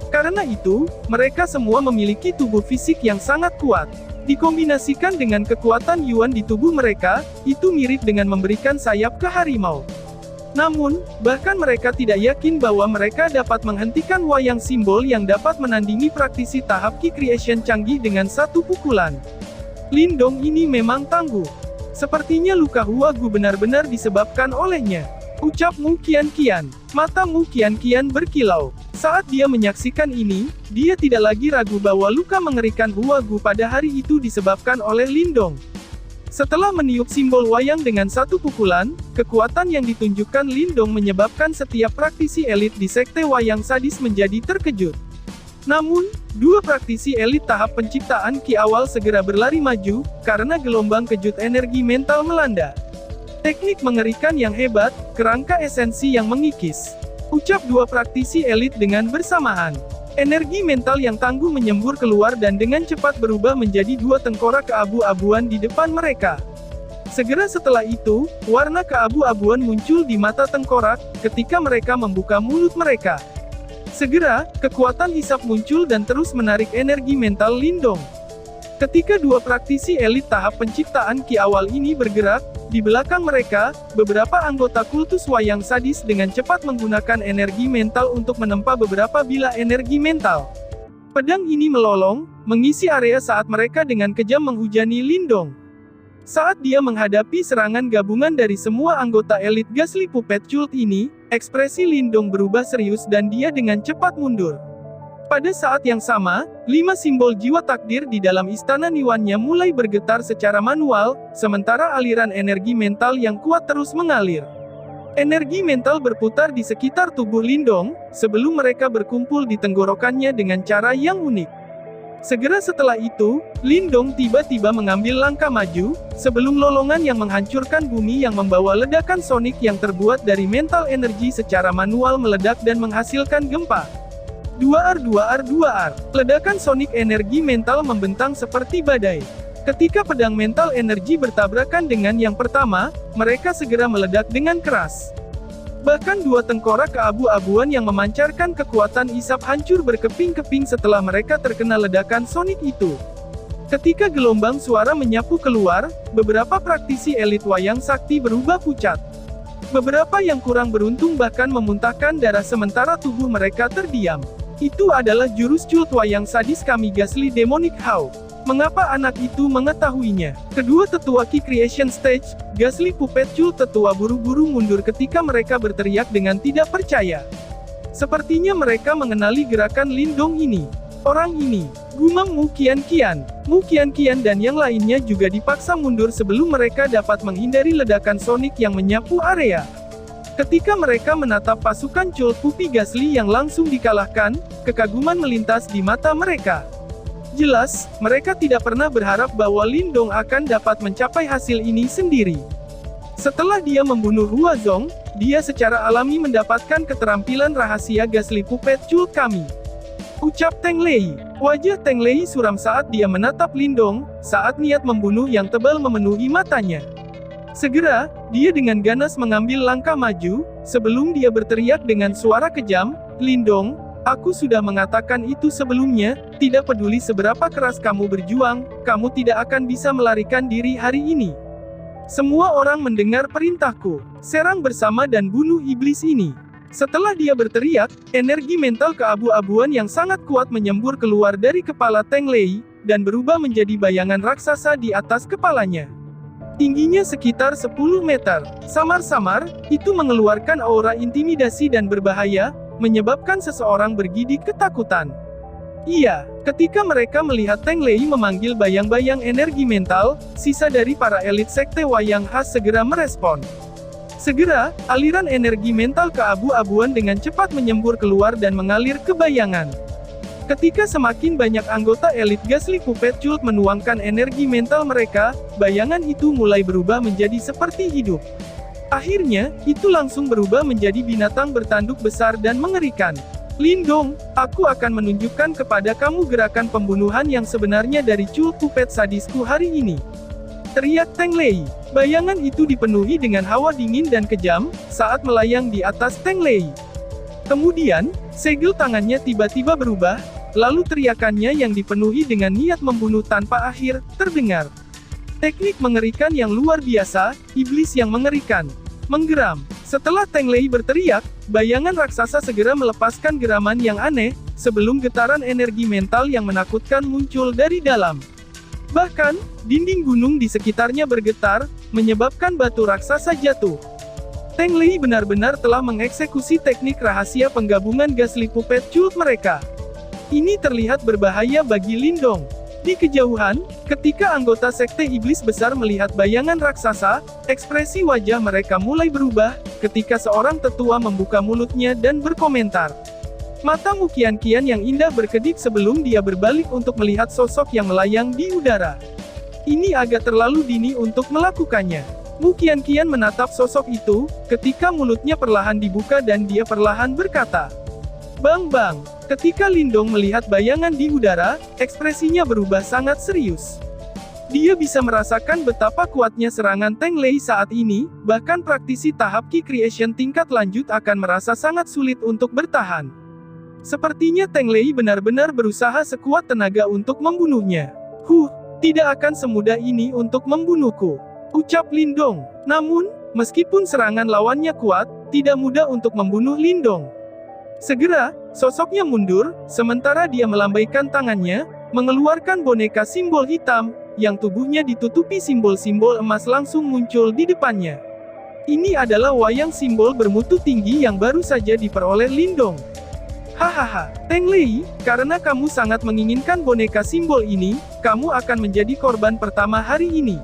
Karena itu, mereka semua memiliki tubuh fisik yang sangat kuat. Dikombinasikan dengan kekuatan Yuan di tubuh mereka, itu mirip dengan memberikan sayap ke harimau. Namun, bahkan mereka tidak yakin bahwa mereka dapat menghentikan wayang simbol yang dapat menandingi praktisi tahap Qi Creation canggih dengan 1 pukulan. Lindong ini memang tangguh. Sepertinya luka Huagu benar-benar disebabkan olehnya, ucap Mu Qianqian. Mata Mu Qianqian berkilau. Saat dia menyaksikan ini, dia tidak lagi ragu bahwa luka mengerikan Huagu pada hari itu disebabkan oleh Lindong. Setelah meniup simbol wayang dengan 1 pukulan, kekuatan yang ditunjukkan Lindong menyebabkan setiap praktisi elit di sekte wayang sadis menjadi terkejut. Namun, 2 praktisi elit tahap penciptaan Qi awal segera berlari maju, karena gelombang kejut energi mental melanda. Teknik mengerikan yang hebat, kerangka esensi yang mengikis, ucap 2 praktisi elit dengan bersamaan. Energi mental yang tangguh menyembur keluar dan dengan cepat berubah menjadi 2 tengkorak keabu-abuan di depan mereka. Segera setelah itu, warna keabu-abuan muncul di mata tengkorak, ketika mereka membuka mulut mereka. Segera, kekuatan hisap muncul dan terus menarik energi mental Lindong. Ketika 2 praktisi elit tahap penciptaan Qi awal ini bergerak, di belakang mereka, beberapa anggota kultus wayang sadis dengan cepat menggunakan energi mental untuk menempa beberapa bilah energi mental. Pedang ini melolong, mengisi area saat mereka dengan kejam menghujani Lindong. Saat dia menghadapi serangan gabungan dari semua anggota elit Ghastly Puppet Cult ini, ekspresi Lindong berubah serius dan dia dengan cepat mundur. Pada saat yang sama, 5 simbol jiwa takdir di dalam istana Niwannya mulai bergetar secara manual, sementara aliran energi mental yang kuat terus mengalir. Energi mental berputar di sekitar tubuh Lindong, sebelum mereka berkumpul di tenggorokannya dengan cara yang unik. Segera setelah itu, Lindong tiba-tiba mengambil langkah maju, sebelum lolongan yang menghancurkan bumi yang membawa ledakan sonik yang terbuat dari mental energi secara manual meledak dan menghasilkan gempa. 2R2R2R, ledakan sonik energi mental membentang seperti badai. Ketika pedang mental energi bertabrakan dengan yang pertama, mereka segera meledak dengan keras. Bahkan dua tengkorak keabu-abuan yang memancarkan kekuatan isap hancur berkeping-keping setelah mereka terkena ledakan sonik itu. Ketika gelombang suara menyapu keluar, beberapa praktisi elit wayang sakti berubah pucat. Beberapa yang kurang beruntung bahkan memuntahkan darah sementara tubuh mereka terdiam. Itu adalah jurus cult wayang sadis kami Ghastly Demonic Hawk. Mengapa anak itu mengetahuinya? Kedua tetua Key Creation Stage, Ghastly Puppet Cult tetua buru-buru mundur ketika mereka berteriak dengan tidak percaya. Sepertinya mereka mengenali gerakan Lindong ini. Orang ini, gumam Mu Qianqian. Mu Qianqian dan yang lainnya juga dipaksa mundur sebelum mereka dapat menghindari ledakan sonik yang menyapu area. Ketika mereka menatap pasukan Cult Puppy Ghastly yang langsung dikalahkan, kekaguman melintas di mata mereka. Jelas, mereka tidak pernah berharap bahwa Lindong akan dapat mencapai hasil ini sendiri. Setelah dia membunuh Huazong, dia secara alami mendapatkan keterampilan rahasia Ghastly Puppet Cult kami. Ucap Teng Lei. Wajah Teng Lei suram saat dia menatap Lindong, saat niat membunuh yang tebal memenuhi matanya. Segera, dia dengan ganas mengambil langkah maju, sebelum dia berteriak dengan suara kejam, "Lindong, aku sudah mengatakan itu sebelumnya, tidak peduli seberapa keras kamu berjuang, kamu tidak akan bisa melarikan diri hari ini. Semua orang mendengar perintahku, serang bersama dan bunuh iblis ini." Setelah dia berteriak, energi mental keabu-abuan yang sangat kuat menyembur keluar dari kepala Teng Lei, dan berubah menjadi bayangan raksasa di atas kepalanya. Tingginya sekitar 10 meter. Samar-samar, itu mengeluarkan aura intimidasi dan berbahaya, menyebabkan seseorang bergidik ketakutan. Iya, ketika mereka melihat Teng Lei memanggil bayang-bayang energi mental, sisa dari para elit sekte wayang khas segera merespon. Segera, aliran energi mental keabu-abuan dengan cepat menyembur keluar dan mengalir ke bayangan. Ketika semakin banyak anggota elit Ghastly Puppet Cult menuangkan energi mental mereka, bayangan itu mulai berubah menjadi seperti hidup. Akhirnya, itu langsung berubah menjadi binatang bertanduk besar dan mengerikan. "Lindong, aku akan menunjukkan kepada kamu gerakan pembunuhan yang sebenarnya dari Cult Puppet sadisku hari ini," teriak Teng Lei. Bayangan itu dipenuhi dengan hawa dingin dan kejam, saat melayang di atas Teng Lei. Kemudian, segel tangannya tiba-tiba berubah, lalu teriakannya yang dipenuhi dengan niat membunuh tanpa akhir, terdengar. Teknik mengerikan yang luar biasa, iblis yang mengerikan. Menggeram. Setelah Teng Lei berteriak, bayangan raksasa segera melepaskan geraman yang aneh, sebelum getaran energi mental yang menakutkan muncul dari dalam. Bahkan, dinding gunung di sekitarnya bergetar, menyebabkan batu raksasa jatuh. Teng Lei benar-benar telah mengeksekusi teknik rahasia penggabungan Ghastly Puppet Cult mereka. Ini terlihat berbahaya bagi Lindong. Di kejauhan, ketika anggota sekte iblis besar melihat bayangan raksasa, ekspresi wajah mereka mulai berubah, ketika seorang tetua membuka mulutnya dan berkomentar. Mata Mu Qianqian yang indah berkedip sebelum dia berbalik untuk melihat sosok yang melayang di udara. Ini agak terlalu dini untuk melakukannya. Mu Qianqian menatap sosok itu, ketika mulutnya perlahan dibuka dan dia perlahan berkata, "Bang bang." Ketika Lindong melihat bayangan di udara, ekspresinya berubah sangat serius. Dia bisa merasakan betapa kuatnya serangan Teng Lei saat ini, bahkan praktisi tahap Key Creation tingkat lanjut akan merasa sangat sulit untuk bertahan. Sepertinya Teng Lei benar-benar berusaha sekuat tenaga untuk membunuhnya. Tidak akan semudah ini untuk membunuhku," ucap Lindong. Namun, meskipun serangan lawannya kuat, tidak mudah untuk membunuh Lindong. Segera, sosoknya mundur, sementara dia melambaikan tangannya, mengeluarkan boneka simbol hitam, yang tubuhnya ditutupi simbol-simbol emas langsung muncul di depannya. Ini adalah wayang simbol bermutu tinggi yang baru saja diperoleh Lindong. "Hahaha, Teng Lei, karena kamu sangat menginginkan boneka simbol ini, kamu akan menjadi korban pertama hari ini,"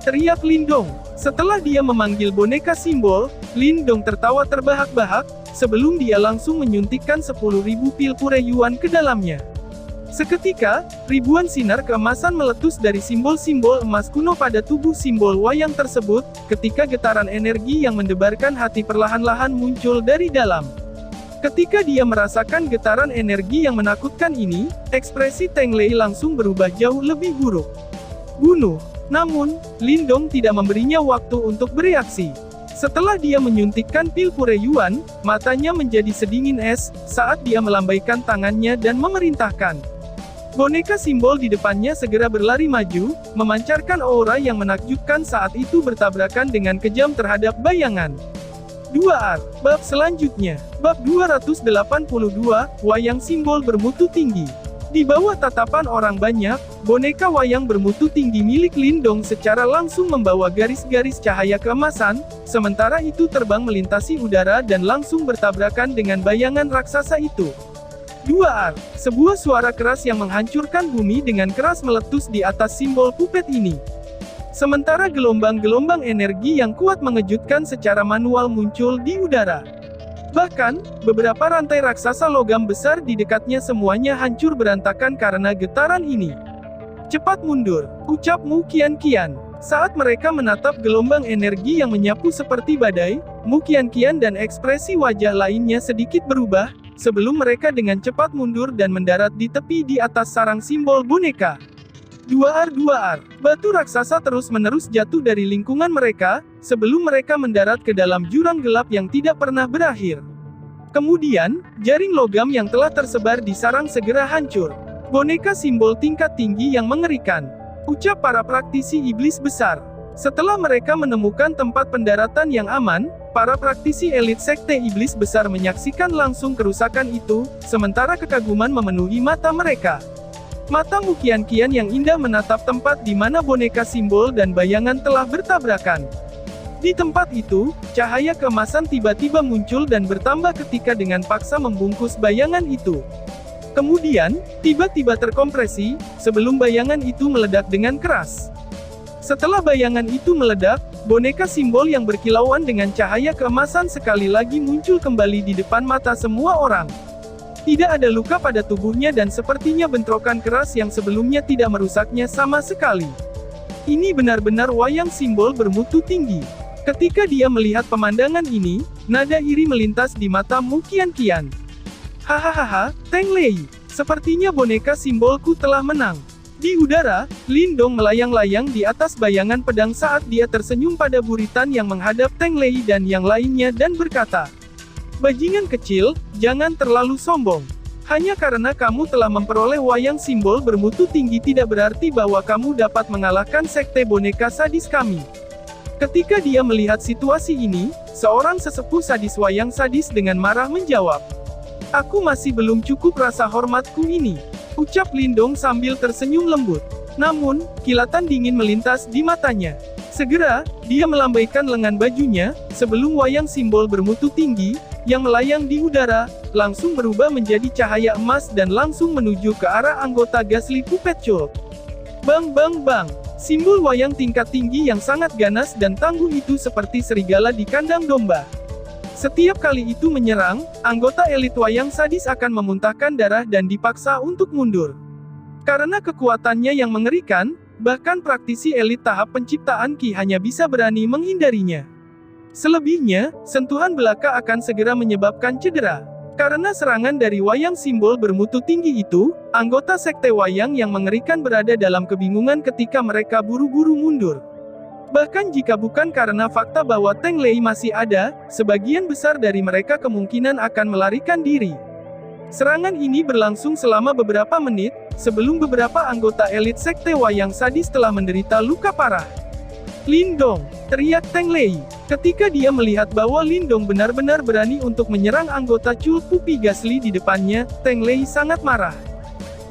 teriak Lindong. Setelah dia memanggil boneka simbol, Lindong tertawa terbahak-bahak, sebelum dia langsung menyuntikkan 10.000 pil pure yuan ke dalamnya. Seketika, ribuan sinar keemasan meletus dari simbol-simbol emas kuno pada tubuh simbol wayang tersebut, ketika getaran energi yang mendebarkan hati perlahan-lahan muncul dari dalam. Ketika dia merasakan getaran energi yang menakutkan ini, ekspresi Teng Lei langsung berubah jauh lebih buruk. Bunuh. Namun, Lindong tidak memberinya waktu untuk bereaksi. Setelah dia menyuntikkan pil pure Yuan, matanya menjadi sedingin es, saat dia melambaikan tangannya dan memerintahkan. Boneka simbol di depannya segera berlari maju, memancarkan aura yang menakjubkan saat itu bertabrakan dengan kejam terhadap bayangan. 2R. Bab selanjutnya. Bab 282, Wayang Simbol Bermutu Tinggi. Di bawah tatapan orang banyak, boneka wayang bermutu tinggi milik Lindong secara langsung membawa garis-garis cahaya keemasan, sementara itu terbang melintasi udara dan langsung bertabrakan dengan bayangan raksasa itu. 2R. Sebuah suara keras yang menghancurkan bumi dengan keras meletus di atas simbol pupet ini. Sementara gelombang-gelombang energi yang kuat mengejutkan secara manual muncul di udara. Bahkan, beberapa rantai raksasa logam besar di dekatnya semuanya hancur berantakan karena getaran ini. Cepat mundur, ucap Mu Qianqian. Saat mereka menatap gelombang energi yang menyapu seperti badai, Mu Qianqian dan ekspresi wajah lainnya sedikit berubah, sebelum mereka dengan cepat mundur dan mendarat di tepi di atas sarang simbol boneka. 2R. Batu raksasa terus-menerus jatuh dari lingkungan mereka, sebelum mereka mendarat ke dalam jurang gelap yang tidak pernah berakhir. Kemudian, jaring logam yang telah tersebar di sarang segera hancur. Boneka simbol tingkat tinggi yang mengerikan. Ucap para praktisi iblis besar. Setelah mereka menemukan tempat pendaratan yang aman, para praktisi elit sekte iblis besar menyaksikan langsung kerusakan itu, sementara kekaguman memenuhi mata mereka. Mata Mu Qianqian yang indah menatap tempat di mana boneka simbol dan bayangan telah bertabrakan. Di tempat itu, cahaya keemasan tiba-tiba muncul dan bertambah ketika dengan paksa membungkus bayangan itu. Kemudian, tiba-tiba terkompresi, sebelum bayangan itu meledak dengan keras. Setelah bayangan itu meledak, boneka simbol yang berkilauan dengan cahaya keemasan sekali lagi muncul kembali di depan mata semua orang. Tidak ada luka pada tubuhnya dan sepertinya bentrokan keras yang sebelumnya tidak merusaknya sama sekali. Ini benar-benar wayang simbol bermutu tinggi. Ketika dia melihat pemandangan ini, nada iri melintas di mata Mu Qianqian. Hahaha, Teng Lei, sepertinya boneka simbolku telah menang. Di udara, Lindong melayang-layang di atas bayangan pedang saat dia tersenyum pada buritan yang menghadap Teng Lei dan yang lainnya dan berkata, "Bajingan kecil, jangan terlalu sombong. Hanya karena kamu telah memperoleh wayang simbol bermutu tinggi tidak berarti bahwa kamu dapat mengalahkan sekte boneka sadis kami." Ketika dia melihat situasi ini, seorang sesepuh sadis wayang sadis dengan marah menjawab, "Aku masih belum cukup rasa hormatku ini," ucap Lindong sambil tersenyum lembut. Namun, kilatan dingin melintas di matanya. Segera, dia melambaikan lengan bajunya, sebelum wayang simbol bermutu tinggi, yang melayang di udara, langsung berubah menjadi cahaya emas dan langsung menuju ke arah anggota Gasly Puppet Cult. Bang bang bang, simbol wayang tingkat tinggi yang sangat ganas dan tangguh itu seperti serigala di kandang domba. Setiap kali itu menyerang, anggota elit wayang sadis akan memuntahkan darah dan dipaksa untuk mundur. Karena kekuatannya yang mengerikan, bahkan praktisi elit tahap penciptaan Ki hanya bisa berani menghindarinya. Selebihnya, sentuhan belaka akan segera menyebabkan cedera. Karena serangan dari wayang simbol bermutu tinggi itu, anggota sekte wayang yang mengerikan berada dalam kebingungan ketika mereka buru-buru mundur. Bahkan jika bukan karena fakta bahwa Teng Lei masih ada, sebagian besar dari mereka kemungkinan akan melarikan diri. Serangan ini berlangsung selama beberapa menit, sebelum beberapa anggota elit sekte wayang sadis telah menderita luka parah. "Lindong!" teriak Teng Lei. Ketika dia melihat bahwa Lindong benar-benar berani untuk menyerang anggota Cult Puppy Gasly di depannya, Teng Lei sangat marah.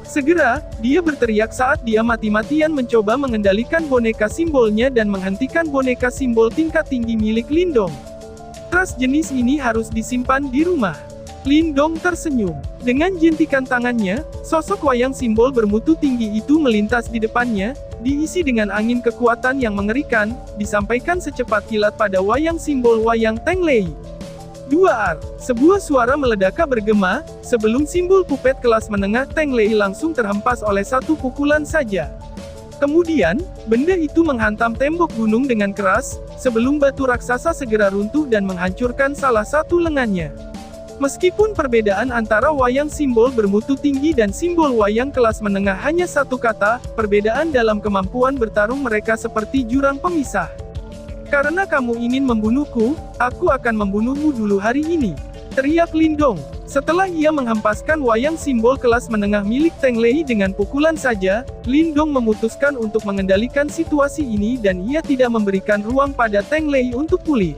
Segera, dia berteriak saat dia mati-matian mencoba mengendalikan boneka simbolnya dan menghentikan boneka simbol tingkat tinggi milik Lindong. Trust jenis ini harus disimpan di rumah. Lindong tersenyum. Dengan jentikan tangannya, sosok wayang simbol bermutu tinggi itu melintas di depannya, diisi dengan angin kekuatan yang mengerikan, disampaikan secepat kilat pada wayang simbol wayang Teng Lei. 2R. Sebuah suara meledaka bergema, sebelum simbol pupet kelas menengah Teng Lei langsung terhempas oleh satu pukulan saja. Kemudian, benda itu menghantam tembok gunung dengan keras, sebelum batu raksasa segera runtuh dan menghancurkan salah satu lengannya. Meskipun perbedaan antara wayang simbol bermutu tinggi dan simbol wayang kelas menengah hanya satu kata, perbedaan dalam kemampuan bertarung mereka seperti jurang pemisah. Karena kamu ingin membunuhku, aku akan membunuhmu dulu hari ini, teriak Lindong. Setelah ia menghempaskan wayang simbol kelas menengah milik Teng Lei dengan pukulan saja, Lindong memutuskan untuk mengendalikan situasi ini dan ia tidak memberikan ruang pada Teng Lei untuk pulih.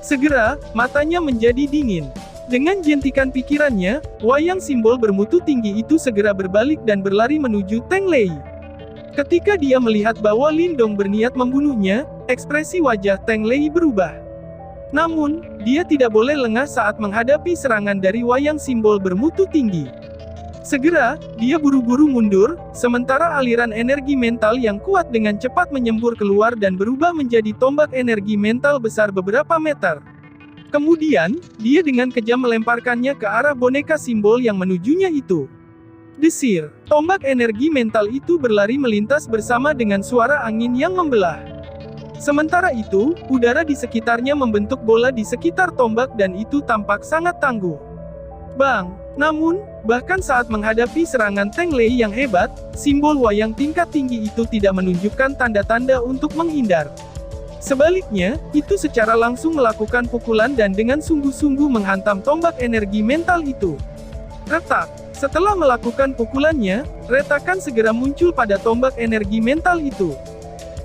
Segera, matanya menjadi dingin. Dengan jentikan pikirannya, wayang simbol bermutu tinggi itu segera berbalik dan berlari menuju Teng Lei. Ketika dia melihat bahwa Lindong berniat membunuhnya, ekspresi wajah Teng Lei berubah. Namun, dia tidak boleh lengah saat menghadapi serangan dari wayang simbol bermutu tinggi. Segera, dia buru-buru mundur, sementara aliran energi mental yang kuat dengan cepat menyembur keluar dan berubah menjadi tombak energi mental besar beberapa meter. Kemudian, dia dengan kejam melemparkannya ke arah boneka simbol yang menujunya itu. Desir, tombak energi mental itu berlari melintas bersama dengan suara angin yang membelah. Sementara itu, udara di sekitarnya membentuk bola di sekitar tombak dan itu tampak sangat tangguh. Bang! Namun, bahkan saat menghadapi serangan Teng Lei yang hebat, simbol wayang tingkat tinggi itu tidak menunjukkan tanda-tanda untuk menghindar. Sebaliknya, itu secara langsung melakukan pukulan dan dengan sungguh-sungguh menghantam tombak energi mental itu. Retak! Setelah melakukan pukulannya, retakan segera muncul pada tombak energi mental itu.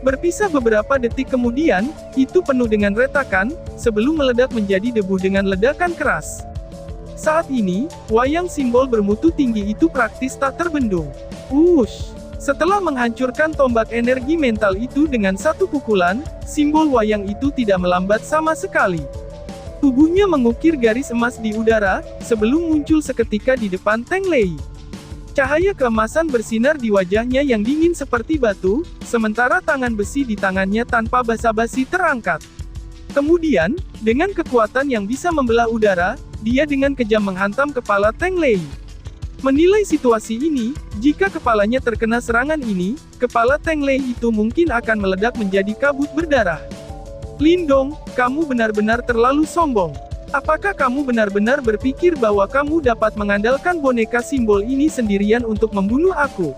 Berpisah beberapa detik kemudian, itu penuh dengan retakan, sebelum meledak menjadi debu dengan ledakan keras. Saat ini, wayang simbol bermutu tinggi itu praktis tak terbendung. Wush! Setelah menghancurkan tombak energi mental itu dengan satu pukulan, simbol wayang itu tidak melambat sama sekali. Tubuhnya mengukir garis emas di udara, sebelum muncul seketika di depan Teng Lei. Cahaya keemasan bersinar di wajahnya yang dingin seperti batu, sementara tangan besi di tangannya tanpa basa-basi terangkat. Kemudian, dengan kekuatan yang bisa membelah udara, dia dengan kejam menghantam kepala Teng Lei. Menilai situasi ini, jika kepalanya terkena serangan ini, kepala Teng Lei itu mungkin akan meledak menjadi kabut berdarah. Lindong, kamu benar-benar terlalu sombong. Apakah kamu benar-benar berpikir bahwa kamu dapat mengandalkan boneka simbol ini sendirian untuk membunuh aku?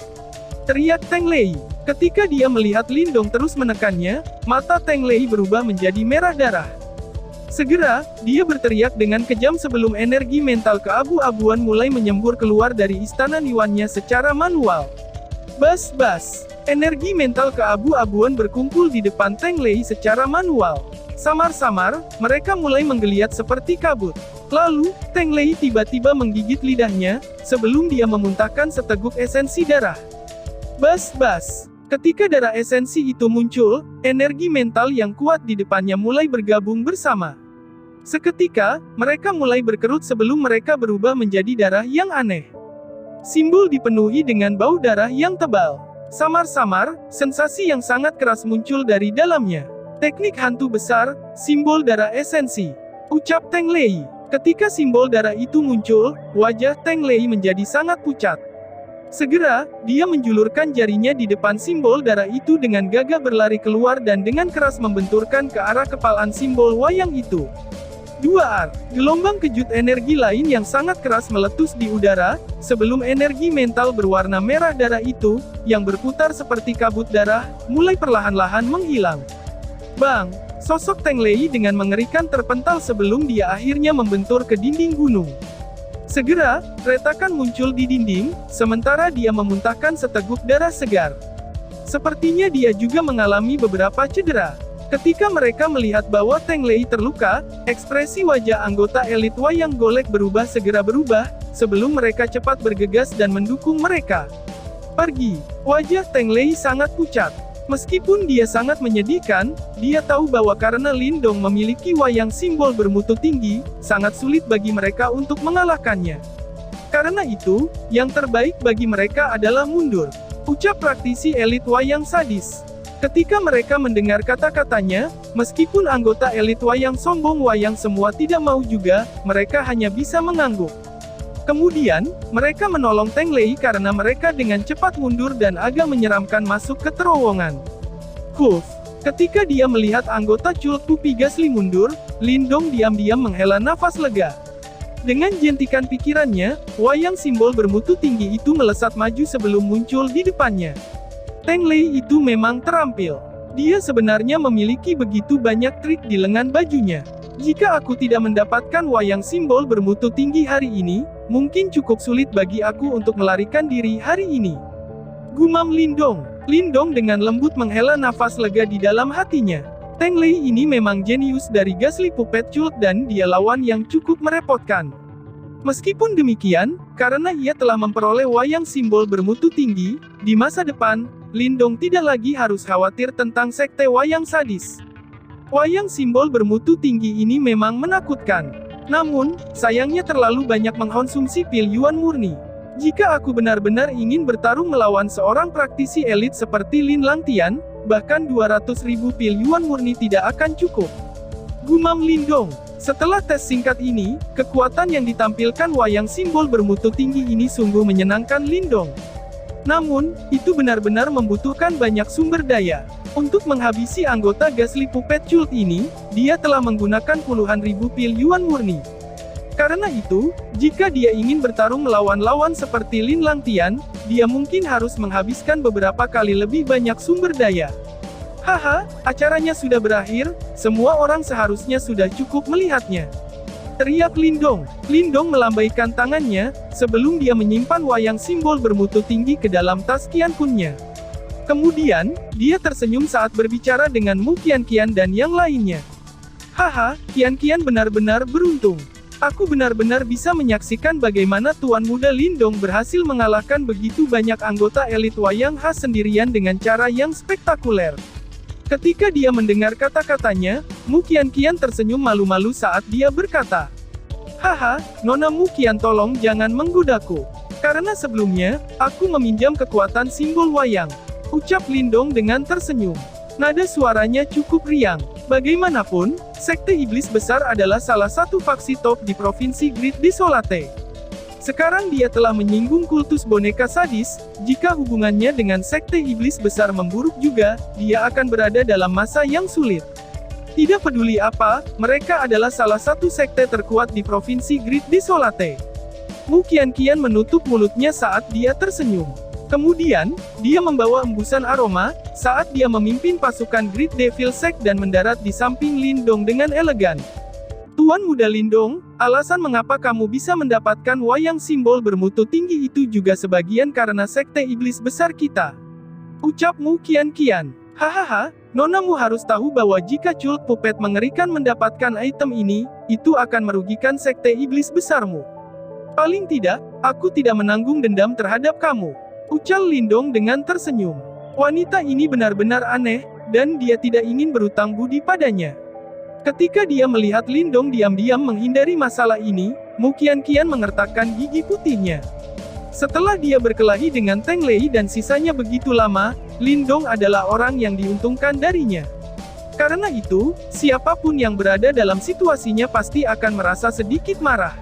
Teriak Teng Lei. Ketika dia melihat Lindong terus menekannya, mata Teng Lei berubah menjadi merah darah. Segera, dia berteriak dengan kejam sebelum energi mental keabu-abuan mulai menyembur keluar dari istana Niwannya secara manual. Bas-bas! Energi mental keabu-abuan berkumpul di depan Teng Lei secara manual. Samar-samar, mereka mulai menggeliat seperti kabut. Lalu, Teng Lei tiba-tiba menggigit lidahnya, sebelum dia memuntahkan seteguk esensi darah. Bas-bas! Ketika darah esensi itu muncul, energi mental yang kuat di depannya mulai bergabung bersama. Seketika, mereka mulai berkerut sebelum mereka berubah menjadi darah yang aneh. Simbol dipenuhi dengan bau darah yang tebal. Samar-samar, sensasi yang sangat keras muncul dari dalamnya. Teknik hantu besar, simbol darah esensi. Ucap Teng Lei. Ketika simbol darah itu muncul, wajah Teng Lei menjadi sangat pucat. Segera, dia menjulurkan jarinya di depan simbol darah itu dengan gagah berlari keluar dan dengan keras membenturkan ke arah kepalan simbol wayang itu. 2R. Gelombang kejut energi lain yang sangat keras meletus di udara, sebelum energi mental berwarna merah darah itu, yang berputar seperti kabut darah, mulai perlahan-lahan menghilang. Bang! Sosok Teng Lei dengan mengerikan terpental sebelum dia akhirnya membentur ke dinding gunung. Segera, retakan muncul di dinding, sementara dia memuntahkan seteguk darah segar. Sepertinya dia juga mengalami beberapa cedera. Ketika mereka melihat bahwa Teng Lei terluka, ekspresi wajah anggota elit wayang golek segera berubah, sebelum mereka cepat bergegas dan mendukung mereka. Pergi! Wajah Teng Lei sangat pucat. Meskipun dia sangat menyedihkan, dia tahu bahwa karena Lindong memiliki wayang simbol bermutu tinggi, sangat sulit bagi mereka untuk mengalahkannya. Karena itu, yang terbaik bagi mereka adalah mundur. Ucap praktisi elit wayang sadis. Ketika mereka mendengar kata-katanya, meskipun anggota elit Wayang sombong Wayang semua tidak mau juga, mereka hanya bisa mengangguk. Kemudian, mereka menolong Teng Lei karena mereka dengan cepat mundur dan agak menyeramkan masuk ke terowongan. Huff! Ketika dia melihat anggota Cult Pupi Gasli mundur, Lindong diam-diam menghela nafas lega. Dengan jentikan pikirannya, wayang simbol bermutu tinggi itu melesat maju sebelum muncul di depannya. Teng Lei itu memang terampil. Dia sebenarnya memiliki begitu banyak trik di lengan bajunya. Jika aku tidak mendapatkan wayang simbol bermutu tinggi hari ini, mungkin cukup sulit bagi aku untuk melarikan diri hari ini. Gumam Lindong. Lindong dengan lembut menghela nafas lega di dalam hatinya. Teng Lei ini memang jenius dari Gasli Puppet Cult dan dia lawan yang cukup merepotkan. Meskipun demikian, karena ia telah memperoleh wayang simbol bermutu tinggi, di masa depan, Lindong tidak lagi harus khawatir tentang sekte wayang sadis. Wayang simbol bermutu tinggi ini memang menakutkan. Namun, sayangnya terlalu banyak mengkonsumsi pil Yuan murni. Jika aku benar-benar ingin bertarung melawan seorang praktisi elit seperti Lin Langtian, bahkan 200.000 pil Yuan murni tidak akan cukup. Gumam Lindong. Setelah tes singkat ini, kekuatan yang ditampilkan wayang simbol bermutu tinggi ini sungguh menyenangkan Lindong. Namun, itu benar-benar membutuhkan banyak sumber daya. Untuk menghabisi anggota Gasli Puppet Cult ini, dia telah menggunakan puluhan ribu pil Yuan murni. Karena itu, jika dia ingin bertarung melawan lawan seperti Lin Langtian, dia mungkin harus menghabiskan beberapa kali lebih banyak sumber daya. Haha, acaranya sudah berakhir, semua orang seharusnya sudah cukup melihatnya. Teriak Lindong. Lindong melambaikan tangannya, sebelum dia menyimpan wayang simbol bermutu tinggi ke dalam tas Qiankunnya. Kemudian, dia tersenyum saat berbicara dengan Mu Qianqian dan yang lainnya. Haha, Qianqian benar-benar beruntung. Aku benar-benar bisa menyaksikan bagaimana Tuan Muda Lindong berhasil mengalahkan begitu banyak anggota elit wayang khas sendirian dengan cara yang spektakuler. Ketika dia mendengar kata-katanya, Mu Qianqian tersenyum malu-malu saat dia berkata, "Haha, Nona Mu Qian tolong jangan menggodaku. Karena sebelumnya, aku meminjam kekuatan simbol wayang," ucap Lindong dengan tersenyum. Nada suaranya cukup riang. Bagaimanapun, Sekte Iblis Besar adalah salah satu faksi top di Provinsi Great Desolate. Sekarang dia telah menyinggung kultus boneka sadis, jika hubungannya dengan Sekte Iblis Besar memburuk juga, dia akan berada dalam masa yang sulit. Tidak peduli apa, mereka adalah salah satu sekte terkuat di Provinsi Great Desolate. Mu Qianqian menutup mulutnya saat dia tersenyum. Kemudian, dia membawa embusan aroma, saat dia memimpin pasukan Great Devil Sect dan mendarat di samping Lindong dengan elegan. Tuan Muda Lindong, alasan mengapa kamu bisa mendapatkan wayang simbol bermutu tinggi itu juga sebagian karena Sekte Iblis Besar kita. Ucap Mu Qianqian. Hahaha, Nonamu harus tahu bahwa jika Cult Puppet mengerikan mendapatkan item ini, itu akan merugikan Sekte Iblis Besarmu. Paling tidak, aku tidak menanggung dendam terhadap kamu. Ucal Lindong dengan tersenyum. Wanita ini benar-benar aneh, dan dia tidak ingin berutang budi padanya. Ketika dia melihat Lindong diam-diam menghindari masalah ini, Mu Qianqian mengertakkan gigi putihnya. Setelah dia berkelahi dengan Teng Lei dan sisanya begitu lama, Lindong adalah orang yang diuntungkan darinya. Karena itu, siapapun yang berada dalam situasinya pasti akan merasa sedikit marah.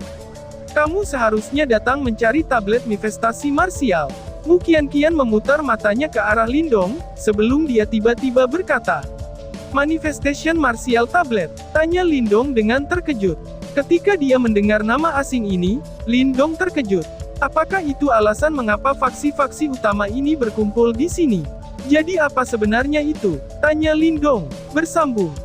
Kamu seharusnya datang mencari tablet manifestasi marsial. Mu Qianqian memutar matanya ke arah Lindong, sebelum dia tiba-tiba berkata, "Manifestation Martial Tablet?" tanya Lindong dengan terkejut. Ketika dia mendengar nama asing ini, Lindong terkejut. Apakah itu alasan mengapa faksi-faksi utama ini berkumpul di sini? Jadi apa sebenarnya itu? Tanya Lindong, bersambung.